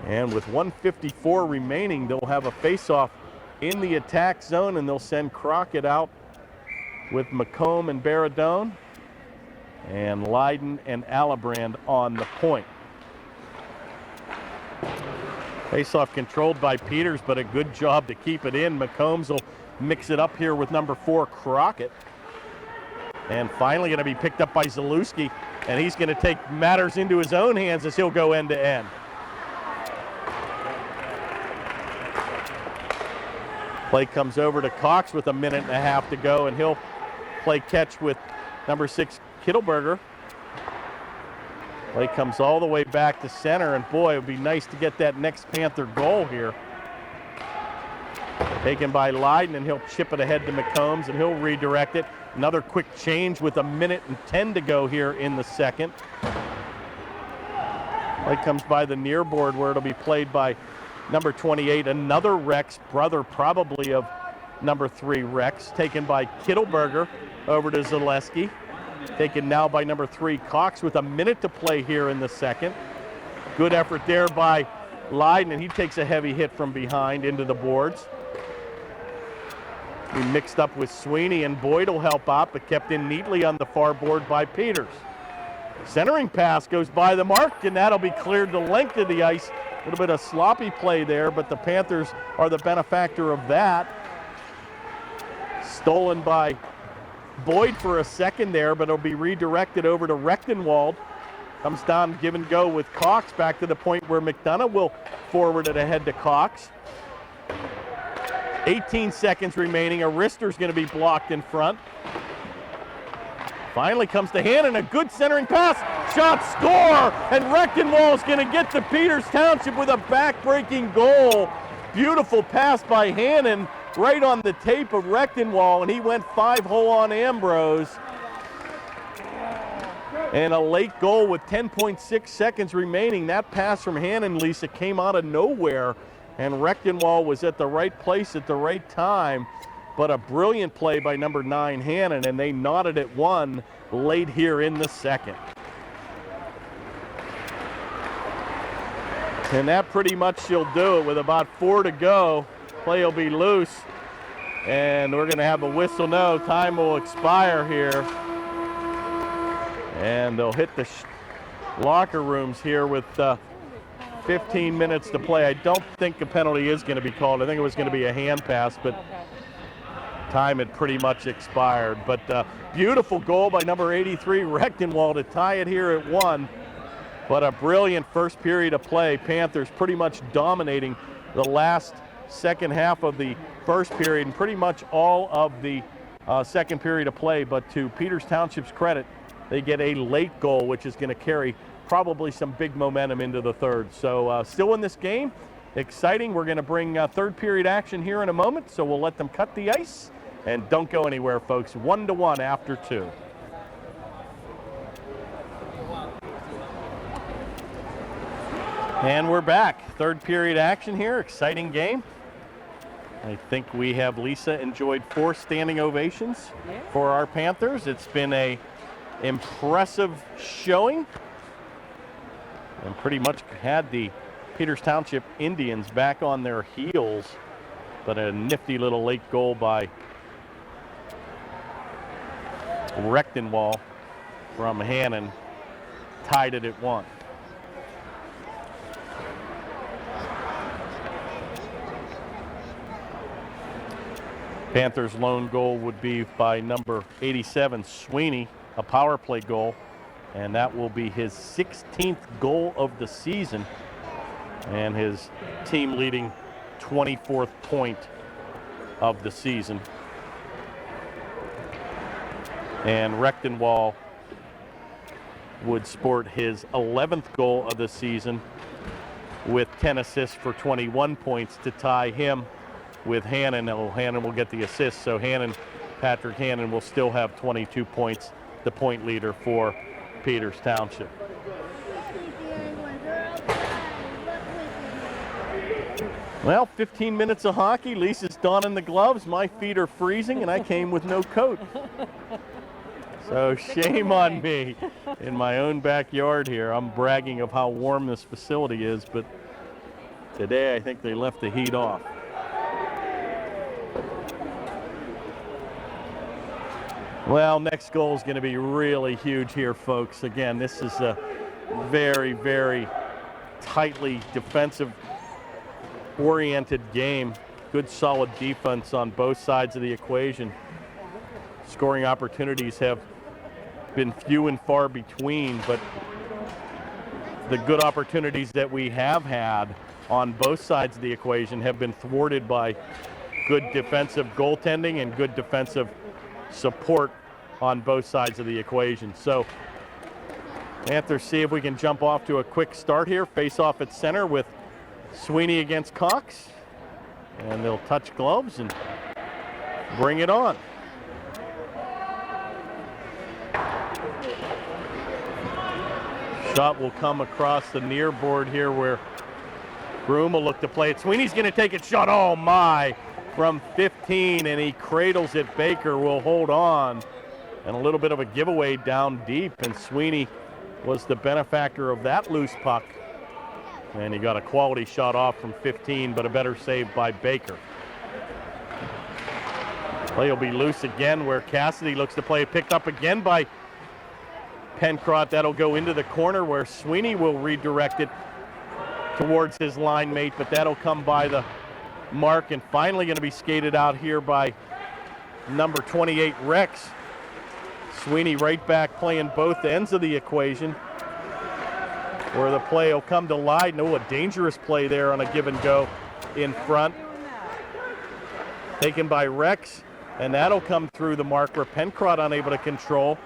And with 1:54 remaining, they'll have a face-off in the attack zone, and they'll send Crockett out with McComb and Baradone, and Leiden and Alibrand on the point. Face-off controlled by Peters, but a good job to keep it in. McCombs will mix it up here with number 4, Crockett. And finally going to be picked up by Zalewski, and he's going to take matters into his own hands as he'll go end to end. Play comes over to Cox with 1.5 minutes to go, and he'll play catch with number 6, Kittleberger. Play comes all the way back to center, and boy, it would be nice to get that next Panther goal here. Taken by Leiden, and he'll chip it ahead to McCombs, and he'll redirect it. Another quick change with 1.10 minutes to go here in the second. Play comes by the near board where it'll be played by number 28, another Rex, brother probably of number 3 Rex, taken by Kittleberger over to Zaleski. Taken now by number 3 Cox with 1 minute to play here in the second. Good effort there by Leiden, and he takes a heavy hit from behind into the boards. He mixed up with Sweeney, and Boyd will help out, but kept in neatly on the far board by Peters. Centering pass goes by the mark, and that'll be cleared the length of the ice. A little bit of sloppy play there, but the Panthers are the benefactor of that. Stolen by Boyd for a second there, but it'll be redirected over to Rechtenwald. Comes down, give and go with Cox, back to the point where McDonough will forward it ahead to Cox. 18 seconds remaining. A wrister's going to be blocked in front. Finally comes to Hannon, a good centering pass, shot, score, and Rechtenwald's going to get to Peters Township with a back-breaking goal. Beautiful pass by Hannon, right on the tape of Rechtenwald, and he went 5-hole on Ambrose. And a late goal with 10.6 seconds remaining. That pass from Hannon, Lisa, came out of nowhere, and Rechtenwald was at the right place at the right time. But a brilliant play by number 9, Hannon, and they knotted at 1 late here in the second. And that pretty much she'll do it with about 4 to go. Play will be loose, and we're going to have a whistle. No, time will expire here. And they'll hit the locker rooms here with 15 minutes to play. I don't think a penalty is going to be called. I think it was going to be a hand pass, but time had pretty much expired. But beautiful goal by number 83, Rechtenwald, to tie it here at 1. But a brilliant first period of play. Panthers pretty much dominating the last second half of the first period and pretty much all of the second period of play. But to Peters Township's credit, they get a late goal, which is going to carry probably some big momentum into the third. So still in this game, exciting. We're going to bring third period action here in a moment, so we'll let them cut the ice. And don't go anywhere, folks. 1-1 after 2. And we're back. Third period action here. Exciting game. I think we have, Lisa, enjoyed 4 standing ovations for our Panthers. It's been a impressive showing and pretty much had the Peters Township Indians back on their heels. But a nifty little late goal by Rechtenwald from Hannon tied it at 1. Panthers' lone goal would be by number 87, Sweeney, a power play goal, and that will be his 16th goal of the season and his team leading 24th point of the season. And Rechtenwald would sport his 11th goal of the season with 10 assists for 21 points to tie him with Hannon. Hannon will get the assist, so Patrick Hannon will still have 22 points, the point leader for Peters Township. Well, 15 minutes of hockey. Lisa's donning the gloves. My feet are freezing, and I came with no coat. So shame on me in my own backyard here. I'm bragging of how warm this facility is, but today I think they left the heat off. Well, next goal is going to be really huge here, folks. Again, this is a very, very tightly defensive-oriented game. Good, solid defense on both sides of the equation. Scoring opportunities have been few and far between, but the good opportunities that we have had on both sides of the equation have been thwarted by good defensive goaltending and good defensive support on both sides of the equation. So Panthers see if we can jump off to a quick start here. Face off at center with Sweeney against Cox, and they'll touch gloves and bring it on. Shot will come across the near board here where Broom will look to play it. Sweeney's going to take it. Shot, oh my, from 15, and he cradles it. Baker will hold on, and a little bit of a giveaway down deep, and Sweeney was the benefactor of that loose puck, and he got a quality shot off from 15, but a better save by Baker. Play will be loose again where Cassidy looks to play it, picked up again by Pencrott. That'll go into the corner where Sweeney will redirect it towards his line mate, but that'll come by the mark and finally going to be skated out here by number 28, Rex. Sweeney right back playing both ends of the equation where the play will come to Lydon. Oh, a dangerous play there on a give and go in front. Taken by Rex, and that'll come through the mark where Pencrott unable to control.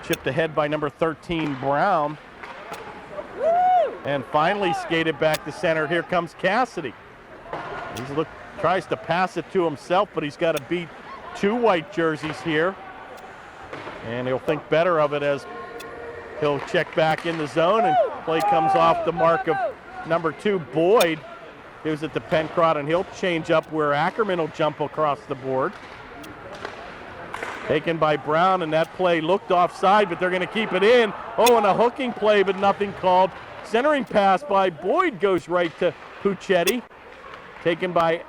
Chipped ahead by number 13, Brown. And finally skated back to center. Here comes Cassidy. Tries to pass it to himself, but he's got to beat two white jerseys here. And he'll think better of it as he'll check back in the zone, and play comes off the mark of number 2, Boyd. Gives it to Pencrott, and he'll change up where Ackerman will jump across the board. Taken by Brown, and that play looked offside, but they're going to keep it in. Oh, and a hooking play, but nothing called. Centering pass by Boyd goes right to Puccetti. Taken by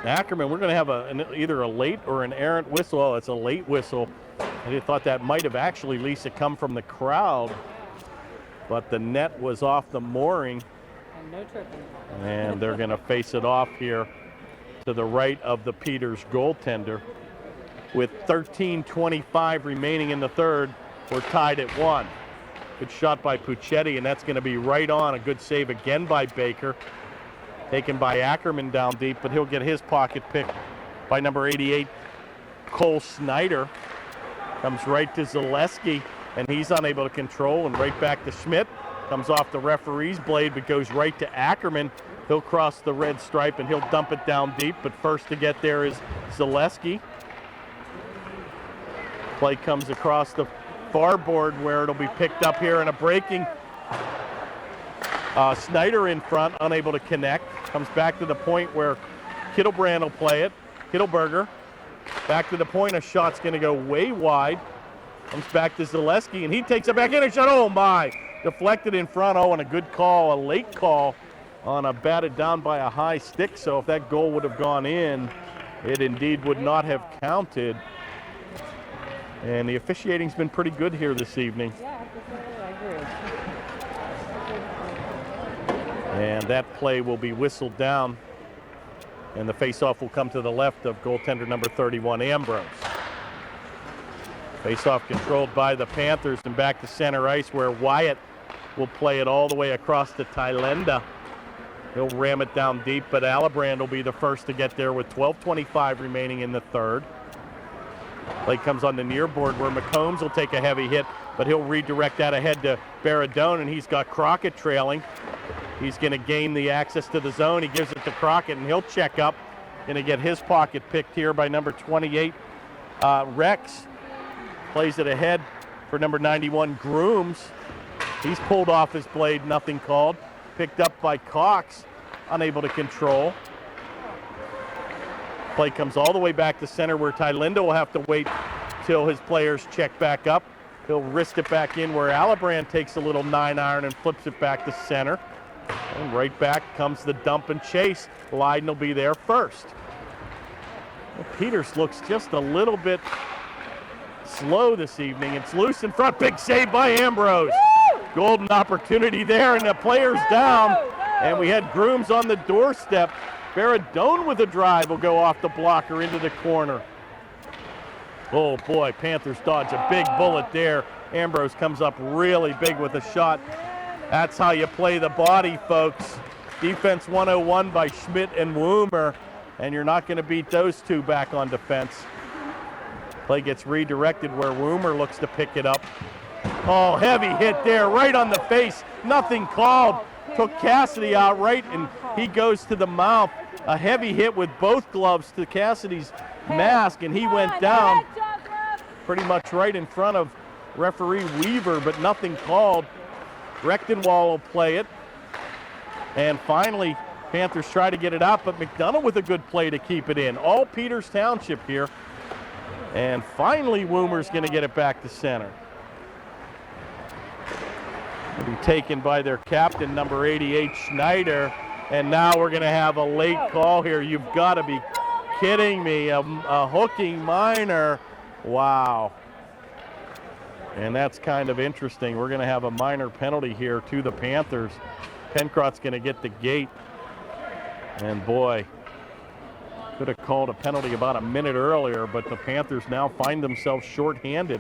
Ackerman. We're going to have either a late or an errant whistle. Oh, it's a late whistle. I thought that might have actually, Lisa, come from the crowd, but the net was off the mooring. And no tripping. And they're going to face it off here to the right of the Peters goaltender. With 13:25 remaining in the third, we're tied at 1. Good shot by Puccetti, and that's going to be right on. A good save again by Baker. Taken by Ackerman down deep, but he'll get his pocket picked by number 88, Cole Snyder. Comes right to Zaleski, and he's unable to control, and right back to Schmidt. Comes off the referee's blade, but goes right to Ackerman. He'll cross the red stripe, and he'll dump it down deep, but first to get there is Zaleski. Play comes across the far board where it'll be picked up here, and a breaking Snyder in front, unable to connect. Comes back to the point where Kittlebrand will play it. Kittleberger back to the point. A shot's going to go way wide. Comes back to Zaleski, and he takes it back in. A shot, oh my! Deflected in front. Oh, and a good call, a late call on a batted down by a high stick. So if that goal would have gone in, it indeed would not have counted. And the officiating's been pretty good here this evening. Yeah, I agree. And that play will be whistled down, and the faceoff will come to the left of goaltender number 31, Ambrose. Faceoff controlled by the Panthers, and back to center ice where Wyatt will play it all the way across to Tylenda. He'll ram it down deep, but Alibrand will be the first to get there with 12:25 remaining in the third. Play comes on the near board where McCombs will take a heavy hit, but he'll redirect that ahead to Baradone, and he's got Crockett trailing. He's going to gain the access to the zone. He gives it to Crockett, and he'll check up. Going to get his pocket picked here by number 28, Rex. Plays it ahead for number 91, Grooms. He's pulled off his blade, nothing called. Picked up by Cox, unable to control. Play comes all the way back to center where Tylinda will have to wait till his players check back up. He'll wrist it back in where Alibrand takes a little 9-iron and flips it back to center. And right back comes the dump and chase. Leyden will be there first. Well, Peters looks just a little bit slow this evening. It's loose in front. Big save by Ambrose. Woo! Golden opportunity there, and the player's down. And we had Grooms on the doorstep. Baradone with a drive will go off the blocker into the corner. Oh boy, Panthers dodge a big bullet there. Ambrose comes up really big with a shot. That's how you play the body, folks. Defense 101 by Schmidt and Woomer, and you're not going to beat those two back on defense. Play gets redirected where Woomer looks to pick it up. Oh, heavy hit there, right on the face. Nothing called. Took Cassidy out right, and he goes to the mouth. A heavy hit with both gloves to Cassidy's mask, and he went down pretty much right in front of referee Weaver, but nothing called. Rechtenwall will play it. And finally, Panthers try to get it out, but McDonough with a good play to keep it in. All Peters Township here. And finally, Woomer's going to get it back to center. It'll be taken by their captain, number 88, Schneider. And now we're going to have a late call here. You've got to be kidding me. A hooking minor. Wow. And that's kind of interesting. We're going to have a minor penalty here to the Panthers. Pencrott's going to get the gate. And boy, could have called a penalty about a minute earlier, but the Panthers now find themselves shorthanded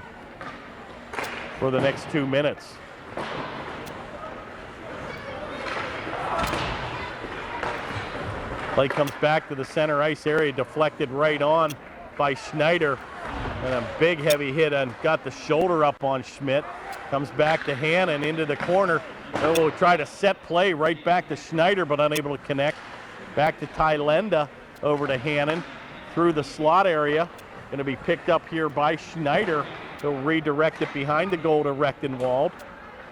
for the next 2 minutes. Play comes back to the center ice area, deflected right on by Schneider. And a big heavy hit and got the shoulder up on Schmidt. Comes back to Hannon into the corner. Will try to set play right back to Schneider, but unable to connect. Back to Tylenda, over to Hannon through the slot area. Going to be picked up here by Schneider. He'll redirect it behind the goal to Rechtenwald.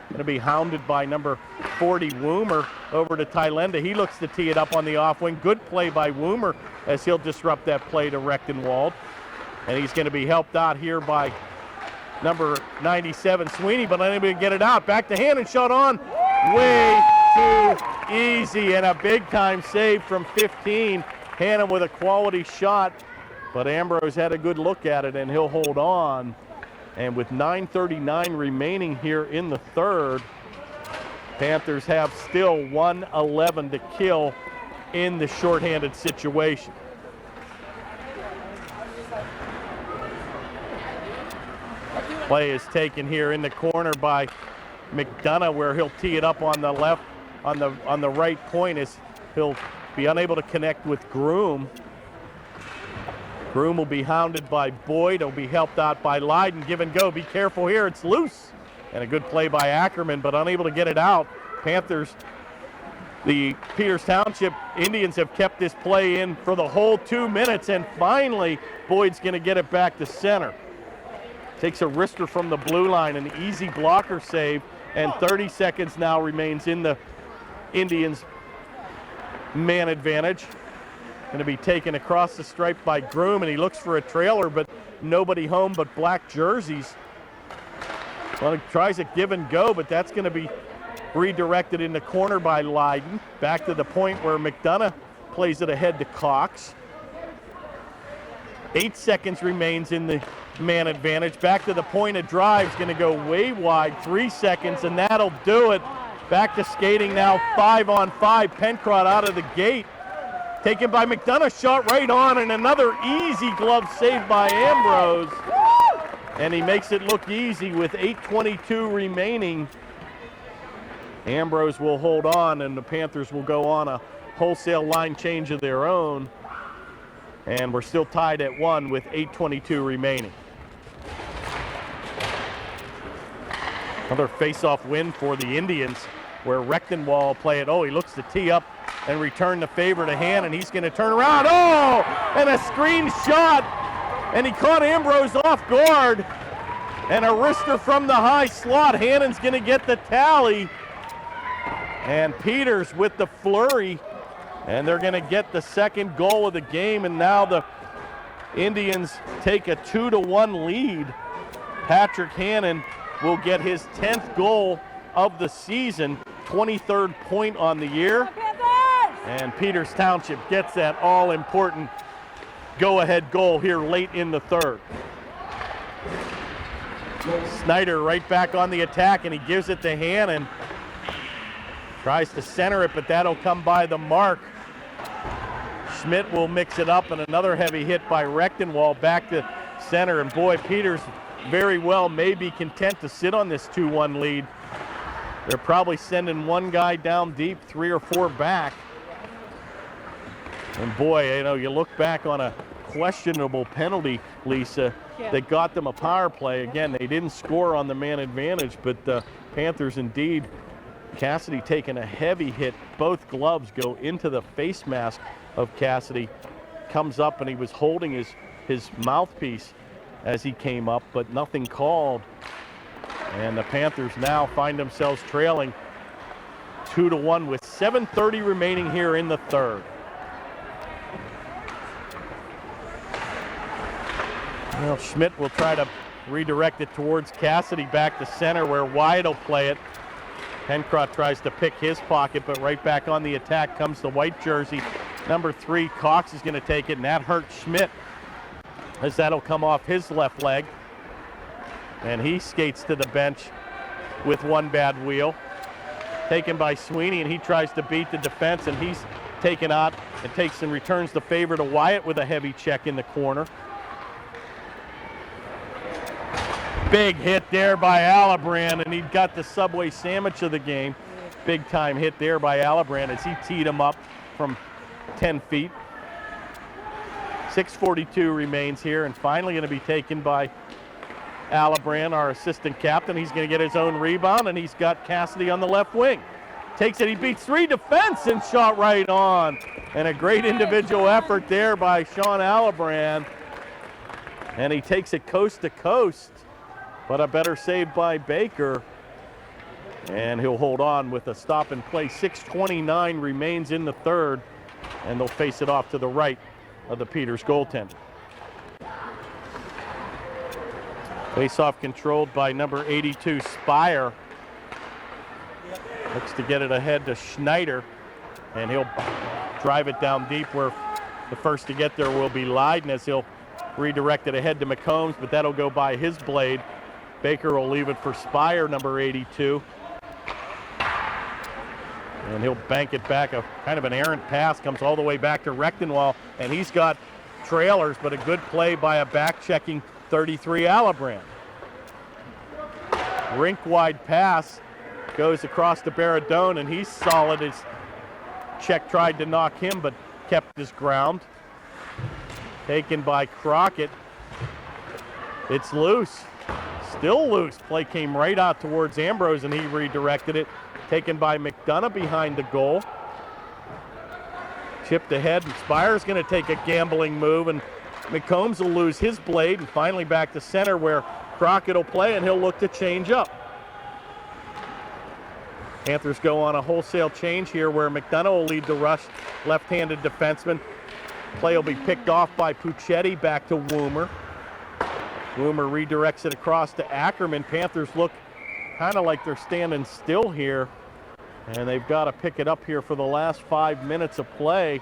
Going to be hounded by number 40, Woomer, over to Tylenda. He looks to tee it up on the off wing. Good play by Woomer as he'll disrupt that play to Rechtenwald. And he's going to be helped out here by number 97, Sweeney, but unable to get it out. Back to Hannon, shot on. Way too easy, and a big-time save from 15. Hannon with a quality shot, but Ambrose had a good look at it, and he'll hold on. And with 9:39 remaining here in the third, Panthers have still 1:11 to kill in the shorthanded situation. Play is taken here in the corner by McDonough, where he'll tee it up on the left, on the right point, as he'll be unable to connect with Groom. Groom will be hounded by Boyd. He'll be helped out by Leyden. Give and go. Be careful here. It's loose. And a good play by Ackerman, but unable to get it out. Panthers, the Peters Township Indians have kept this play in for the whole 2 minutes, and finally Boyd's going to get it back to center. Takes a wrister from the blue line, an easy blocker save, and 30 seconds now remains in the Indians' man advantage. Going to be taken across the stripe by Groom, and he looks for a trailer, but nobody home but black jerseys. Well, he tries a give and go, but that's going to be redirected in the corner by Leyden. Back to the point where McDonough plays it ahead to Cox. 8 seconds remains in the man advantage. Back to the point of drive, is going to go way wide. 3 seconds, and that'll do it. Back to skating now, 5-on-5. Pencrott out of the gate. Taken by McDonough, shot right on, and another easy glove save by Ambrose. And he makes it look easy with 8:22 remaining. Ambrose will hold on, and the Panthers will go on a wholesale line change of their own. And we're still tied at 1 with 8:22 remaining. Another face-off win for the Indians, where Rechtenwall will play it. Oh, he looks to tee up and return the favor to Hannon. He's going to turn around. Oh, and a screen shot. And he caught Ambrose off guard. And a wrister from the high slot. Hannon's going to get the tally. And Peters with the flurry. And they're going to get the second goal of the game. And now the Indians take a 2-1 lead. Patrick Hannon will get his 10th goal of the season, 23rd point on the year. And Peters Township gets that all-important go-ahead goal here late in the third. Snyder right back on the attack, and he gives it to Hannon. Tries to center it, but that'll come by the mark. Schmidt will mix it up, and another heavy hit by Rechtenwald back to center. And boy, Peters very well may be content to sit on this 2-1 lead. They're probably sending one guy down deep, 3 or 4 back. And boy, you know, you look back on a questionable penalty, Lisa, that got them a power play. Again, they didn't score on the man advantage, but the Panthers indeed, Cassidy taking a heavy hit. Both gloves go into the face mask of Cassidy. Comes up and he was holding his mouthpiece as he came up, but nothing called. And the Panthers now find themselves trailing 2-1 with 7:30 remaining here in the third. Well, Schmidt will try to redirect it towards Cassidy back to center where Wyatt will play it. Pencroft tries to pick his pocket, but right back on the attack comes the white jersey. Number 3, Cox is going to take it, and that hurts Schmidt as that'll come off his left leg. And he skates to the bench with one bad wheel. Taken by Sweeney, and he tries to beat the defense, and he's taken out and takes and returns the favor to Wyatt with a heavy check in the corner. Big hit there by Alibrand, and he got the Subway sandwich of the game. Big time hit there by Alibrand as he teed him up from 10 feet. 6:42 remains here, and finally going to be taken by Alibrand, our assistant captain. He's going to get his own rebound, and he's got Cassidy on the left wing. Takes it, he beats 3 defense and shot right on. And a great individual effort there by Sean Alibrand. And he takes it coast to coast, but a better save by Baker. And he'll hold on with a stop and play. 6:29 remains in the third, and they'll face it off to the right of the Peters goaltender. Face-off controlled by number 82, Spire. Looks to get it ahead to Schneider, and he'll drive it down deep where the first to get there will be Leiden as he'll redirect it ahead to McCombs, but that'll go by his blade. Baker will leave it for Spire, number 82. And he'll bank it back. A kind of an errant pass comes all the way back to Rechtenwald, and he's got trailers, but a good play by a back-checking 33 Alibrand. Rink-wide pass goes across to Baradone, and he's solid. His check tried to knock him, but kept his ground. Taken by Crockett. It's loose. Still loose. Play came right out towards Ambrose, and he redirected it. Taken by McDonough behind the goal. Chipped ahead, and Spire's going to take a gambling move, and McCombs will lose his blade, and finally back to center where Crockett will play, and he'll look to change up. Panthers go on a wholesale change here where McDonough will lead the rush, left-handed defenseman. Play will be picked off by Puccetti back to Woomer. Woomer redirects it across to Ackerman. Panthers look kind of like they're standing still here, and they've got to pick it up here for the last 5 minutes of play.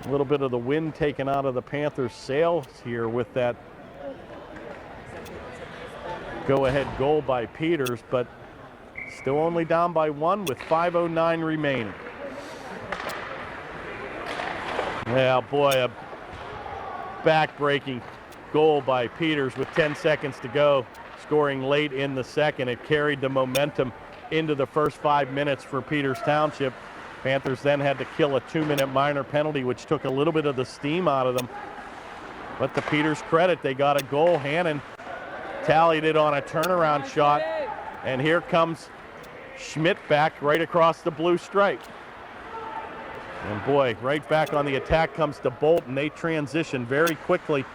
A little bit of the wind taken out of the Panthers' sails here with that go-ahead goal by Peters, but still only down by 1 with 5:09 remaining. Yeah, boy, a back-breaking goal by Peters with 10 seconds to go, scoring late in the second. It carried the momentum into the first 5 minutes for Peters Township. Panthers then had to kill a 2-minute minor penalty, which took a little bit of the steam out of them. But to Peters' credit, they got a goal. Hannon tallied it on a turnaround shot. And here comes Schmidt back right across the blue stripe. And boy, right back on the attack comes to Bolt, and they transition very quickly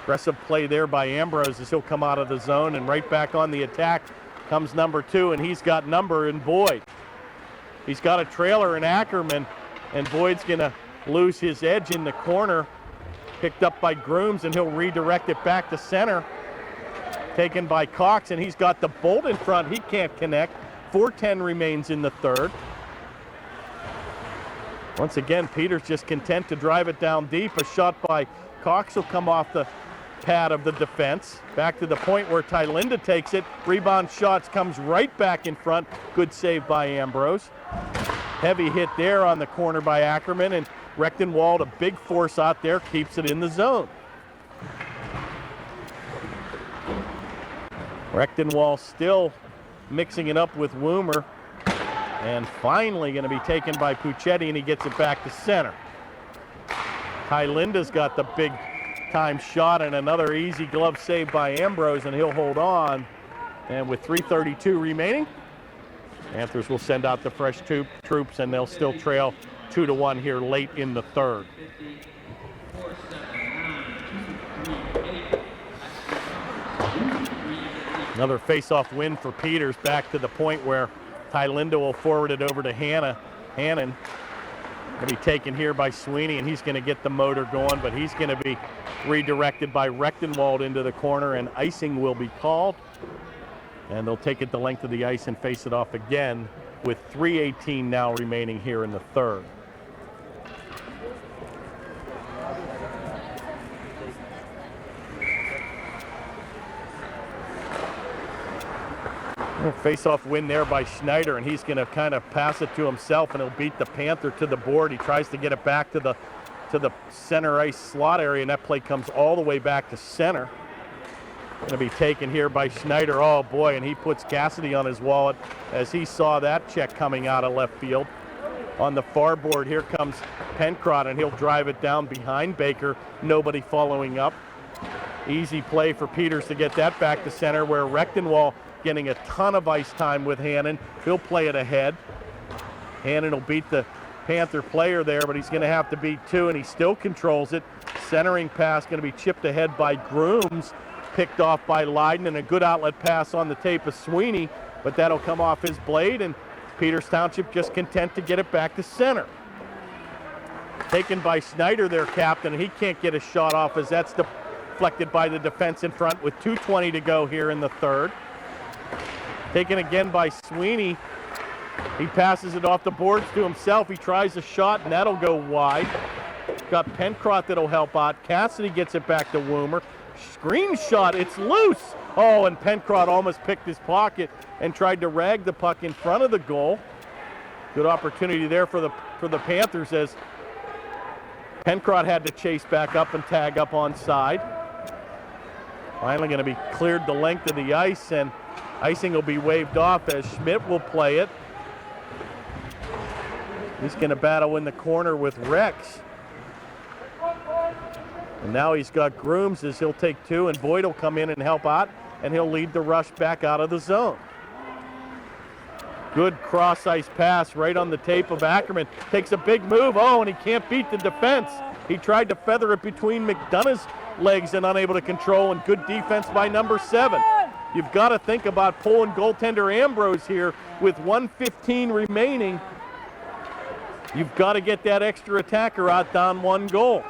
Aggressive play there by Ambrose as he'll come out of the zone, and right back on the attack comes number 2, and he's got number in Boyd. He's got a trailer in Ackerman, and Boyd's going to lose his edge in the corner. Picked up by Grooms, and he'll redirect it back to center. Taken by Cox, and he's got the Bolt in front. He can't connect. 4:10 remains in the third. Once again, Peters just content to drive it down deep. A shot by Cox will come off the pad of the defense. Back to the point where Tylinda takes it. Rebound shots comes right back in front. Good save by Ambrose. Heavy hit there on the corner by Ackerman, and Rechtenwald, a big force out there, keeps it in the zone. Rechtenwald still mixing it up with Woomer, and finally going to be taken by Puccetti, and he gets it back to center. Tylinda's got the big time shot, and another easy glove save by Ambrose, and he'll hold on. And with 3:32 remaining, Panthers will send out the fresh troops, and they'll still trail 2-1 here late in the third. Another face-off win for Peters, back to the point where Tylinda will forward it over to Hannon. Going to be taken here by Sweeney, and he's going to get the motor going, but he's going to be redirected by Rechtenwald into the corner, and icing will be called. And they'll take it the length of the ice and face it off again with 3:18 now remaining here in the third. Face-off win there by Schneider, and he's going to kind of pass it to himself, and he'll beat the Panther to the board. He tries to get it back to the center ice slot area, and that play comes all the way back to center. Going to be taken here by Schneider. Oh boy, and he puts Cassidy on his wallet as he saw that check coming out of left field. On the far board, here comes Pencrott, and he'll drive it down behind Baker. Nobody following up. Easy play for Peters to get that back to center, where Rechtenwald getting a ton of ice time with Hannon. He'll play it ahead. Hannon will beat the Panther player there, but he's going to have to beat 2, and he still controls it. Centering pass going to be chipped ahead by Grooms, picked off by Leiden, and a good outlet pass on the tape of Sweeney, but that'll come off his blade, and Peters Township just content to get it back to center. Taken by Schneider, their captain, and he can't get a shot off as that's deflected by the defense in front with 2:20 to go here in the third. Taken again by Sweeney. He passes it off the boards to himself. He tries a shot, and that'll go wide. Got Pencrott that'll help out. Cassidy gets it back to Woomer. Screen shot, it's loose. Oh, and Pencrott almost picked his pocket and tried to rag the puck in front of the goal. Good opportunity there for the Panthers as Pencrott had to chase back up and tag up on side. Finally going to be cleared the length of the ice, and icing will be waved off as Schmidt will play it. He's going to battle in the corner with Rex. And now he's got Grooms as he'll take 2, and Boyd will come in and help out, and he'll lead the rush back out of the zone. Good cross-ice pass right on the tape of Ackerman. Takes a big move. Oh, and he can't beat the defense. He tried to feather it between McDonough's legs and unable to control, and good defense by number 7. You've got to think about pulling goaltender Ambrose here with 1:15 remaining. You've got to get that extra attacker out down 1 goal.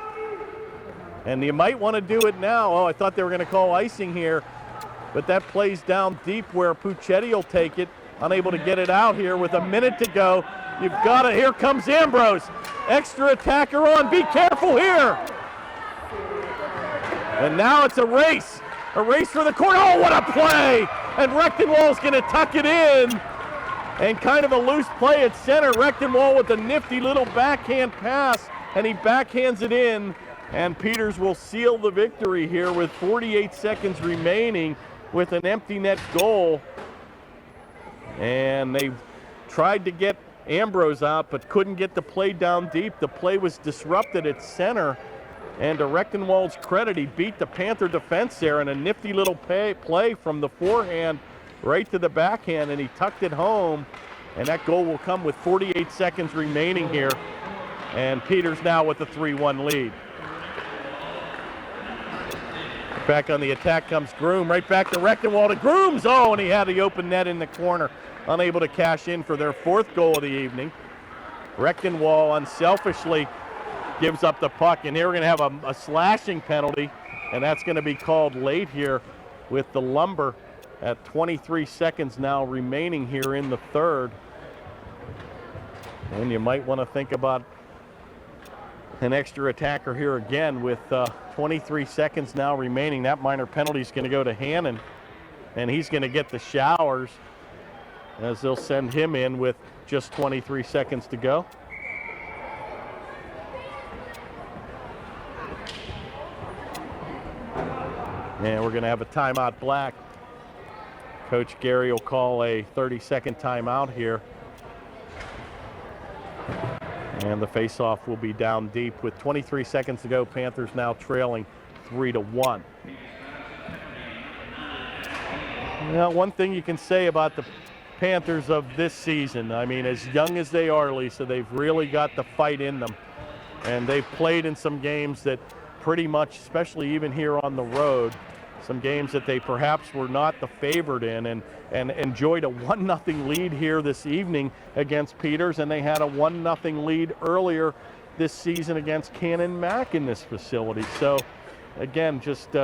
And you might want to do it now. Oh, I thought they were going to call icing here, but that plays down deep where Puccetti will take it. Unable to get it out here with a minute to go. You've got to, here comes Ambrose. Extra attacker on, be careful here. And now it's a race for the corner. Oh, what a play! And Rechtenwald's going to tuck it in. And kind of a loose play at center. Rechtenwald with a nifty little backhand pass, and he backhands it in. And Peters will seal the victory here with 48 seconds remaining with an empty net goal. And they tried to get Ambrose out, but couldn't get the play down deep. The play was disrupted at center. And to Rechtenwald's credit, he beat the Panther defense there in a nifty little play from the forehand right to the backhand, and he tucked it home. And that goal will come with 48 seconds remaining here. And Peters now with a 3-1 lead. Back on the attack comes Groom. Right back to Rechtenwald to Grooms. Oh, and he had the open net in the corner. Unable to cash in for their 4th goal of the evening. Rechtenwald unselfishly gives up the puck, and here we're going to have a slashing penalty, and that's going to be called late here with the Lumber at 23 seconds now remaining here in the 3rd. And you might want to think about an extra attacker here again with 23 seconds now remaining. That minor penalty is going to go to Hannon, and he's going to get the showers as they'll send him in with just 23 seconds to go. And we're going to have a timeout black. Coach Gary will call a 30-second timeout here. And the faceoff will be down deep with 23 seconds to go. Panthers now trailing 3-1. Now, one thing you can say about the Panthers of this season, I mean, as young as they are, Lisa, they've really got the fight in them. And they've played in some games that pretty much, especially even here on the road, some games that they perhaps were not the favorite in, and enjoyed a 1-0 lead here this evening against Peters, and they had a 1-0 lead earlier this season against Cannon Mac in this facility. So again, just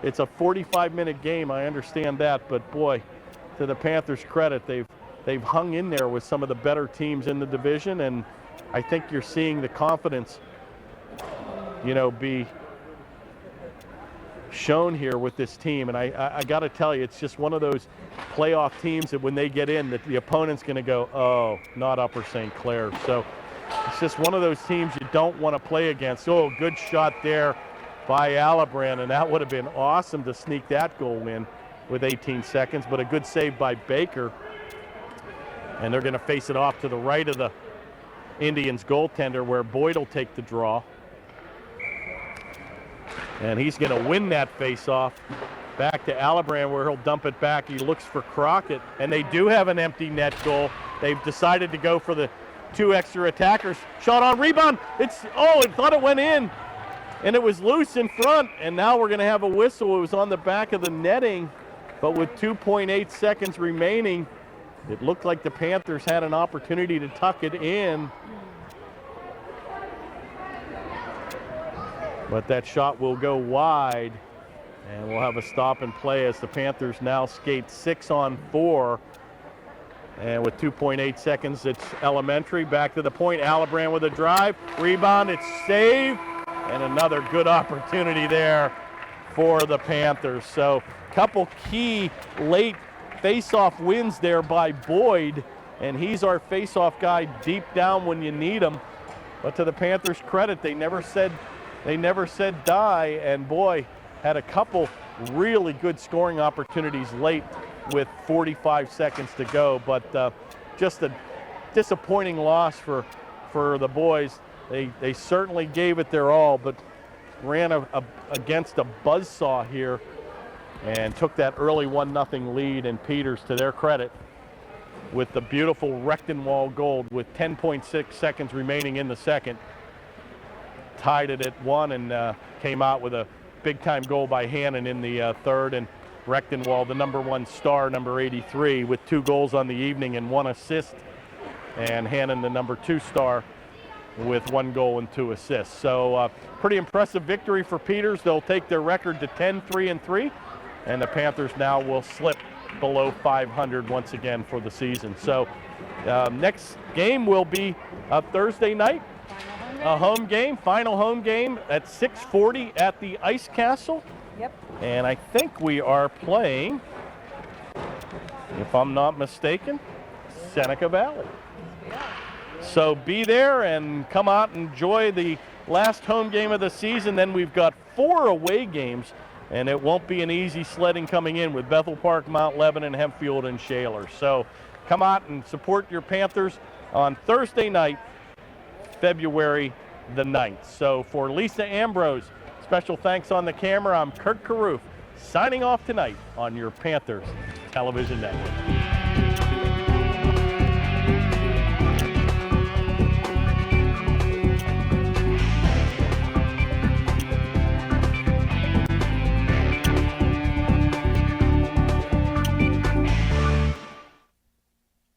it's a 45-minute game, I understand that, but boy, to the Panthers' credit, they've hung in there with some of the better teams in the division, and I think you're seeing the confidence, you know, be shown here with this team. And I got to tell you, it's just one of those playoff teams that when they get in, that the opponent's going to go, oh, not Upper St. Clair. So it's just one of those teams you don't want to play against. Oh, good shot there by Alibrand, and that would have been awesome to sneak that goal in with 18 seconds, but a good save by Baker. And they're going to face it off to the right of the Indians goaltender, where Boyd will take the draw. And he's going to win that face-off. Back to Alibrand, where he'll dump it back. He looks for Crockett, and they do have an empty net goal. They've decided to go for the 2 extra attackers. Shot on rebound. I thought it went in, and it was loose in front. And now we're going to have a whistle. It was on the back of the netting, but with 2.8 seconds remaining, it looked like the Panthers had an opportunity to tuck it in. But that shot will go wide, and we'll have a stop and play as the Panthers now skate 6-on-4. And with 2.8 seconds, it's elementary. Back to the point, Alibrand with a drive. Rebound, it's saved, and another good opportunity there for the Panthers. So a couple key late face-off wins there by Boyd, and he's our face-off guy deep down when you need him. But to the Panthers' credit, they never said die, and boy, had a couple really good scoring opportunities late with 45 seconds to go. But just a disappointing loss for the boys. They certainly gave it their all, but ran against a buzzsaw here and took that early 1-0 lead. And Peters, to their credit, with the beautiful Rechtenwald goal with 10.6 seconds remaining in the second, tied it at 1 and came out with a big-time goal by Hannon in the third. And Rechtenwald, the number 1 star, number 83, with 2 goals on the evening and 1 assist. And Hannon, the number 2 star, with 1 goal and 2 assists. So pretty impressive victory for Peters. They'll take their record to 10-3-3, and the Panthers now will slip below 500 once again for the season. So next game will be Thursday night. A home game, final home game at 6:40 at the Ice Castle. Yep. And I think we are playing, if I'm not mistaken, Seneca Valley. Yeah. So be there and come out and enjoy the last home game of the season. Then we've got 4 away games, and it won't be an easy sledding coming in with Bethel Park, Mount Lebanon, Hempfield, and Shaler. So come out and support your Panthers on Thursday night, February the 9th. So for Lisa Ambrose, special thanks on the camera. I'm Kurt Carruth, signing off tonight on your Panthers Television Network.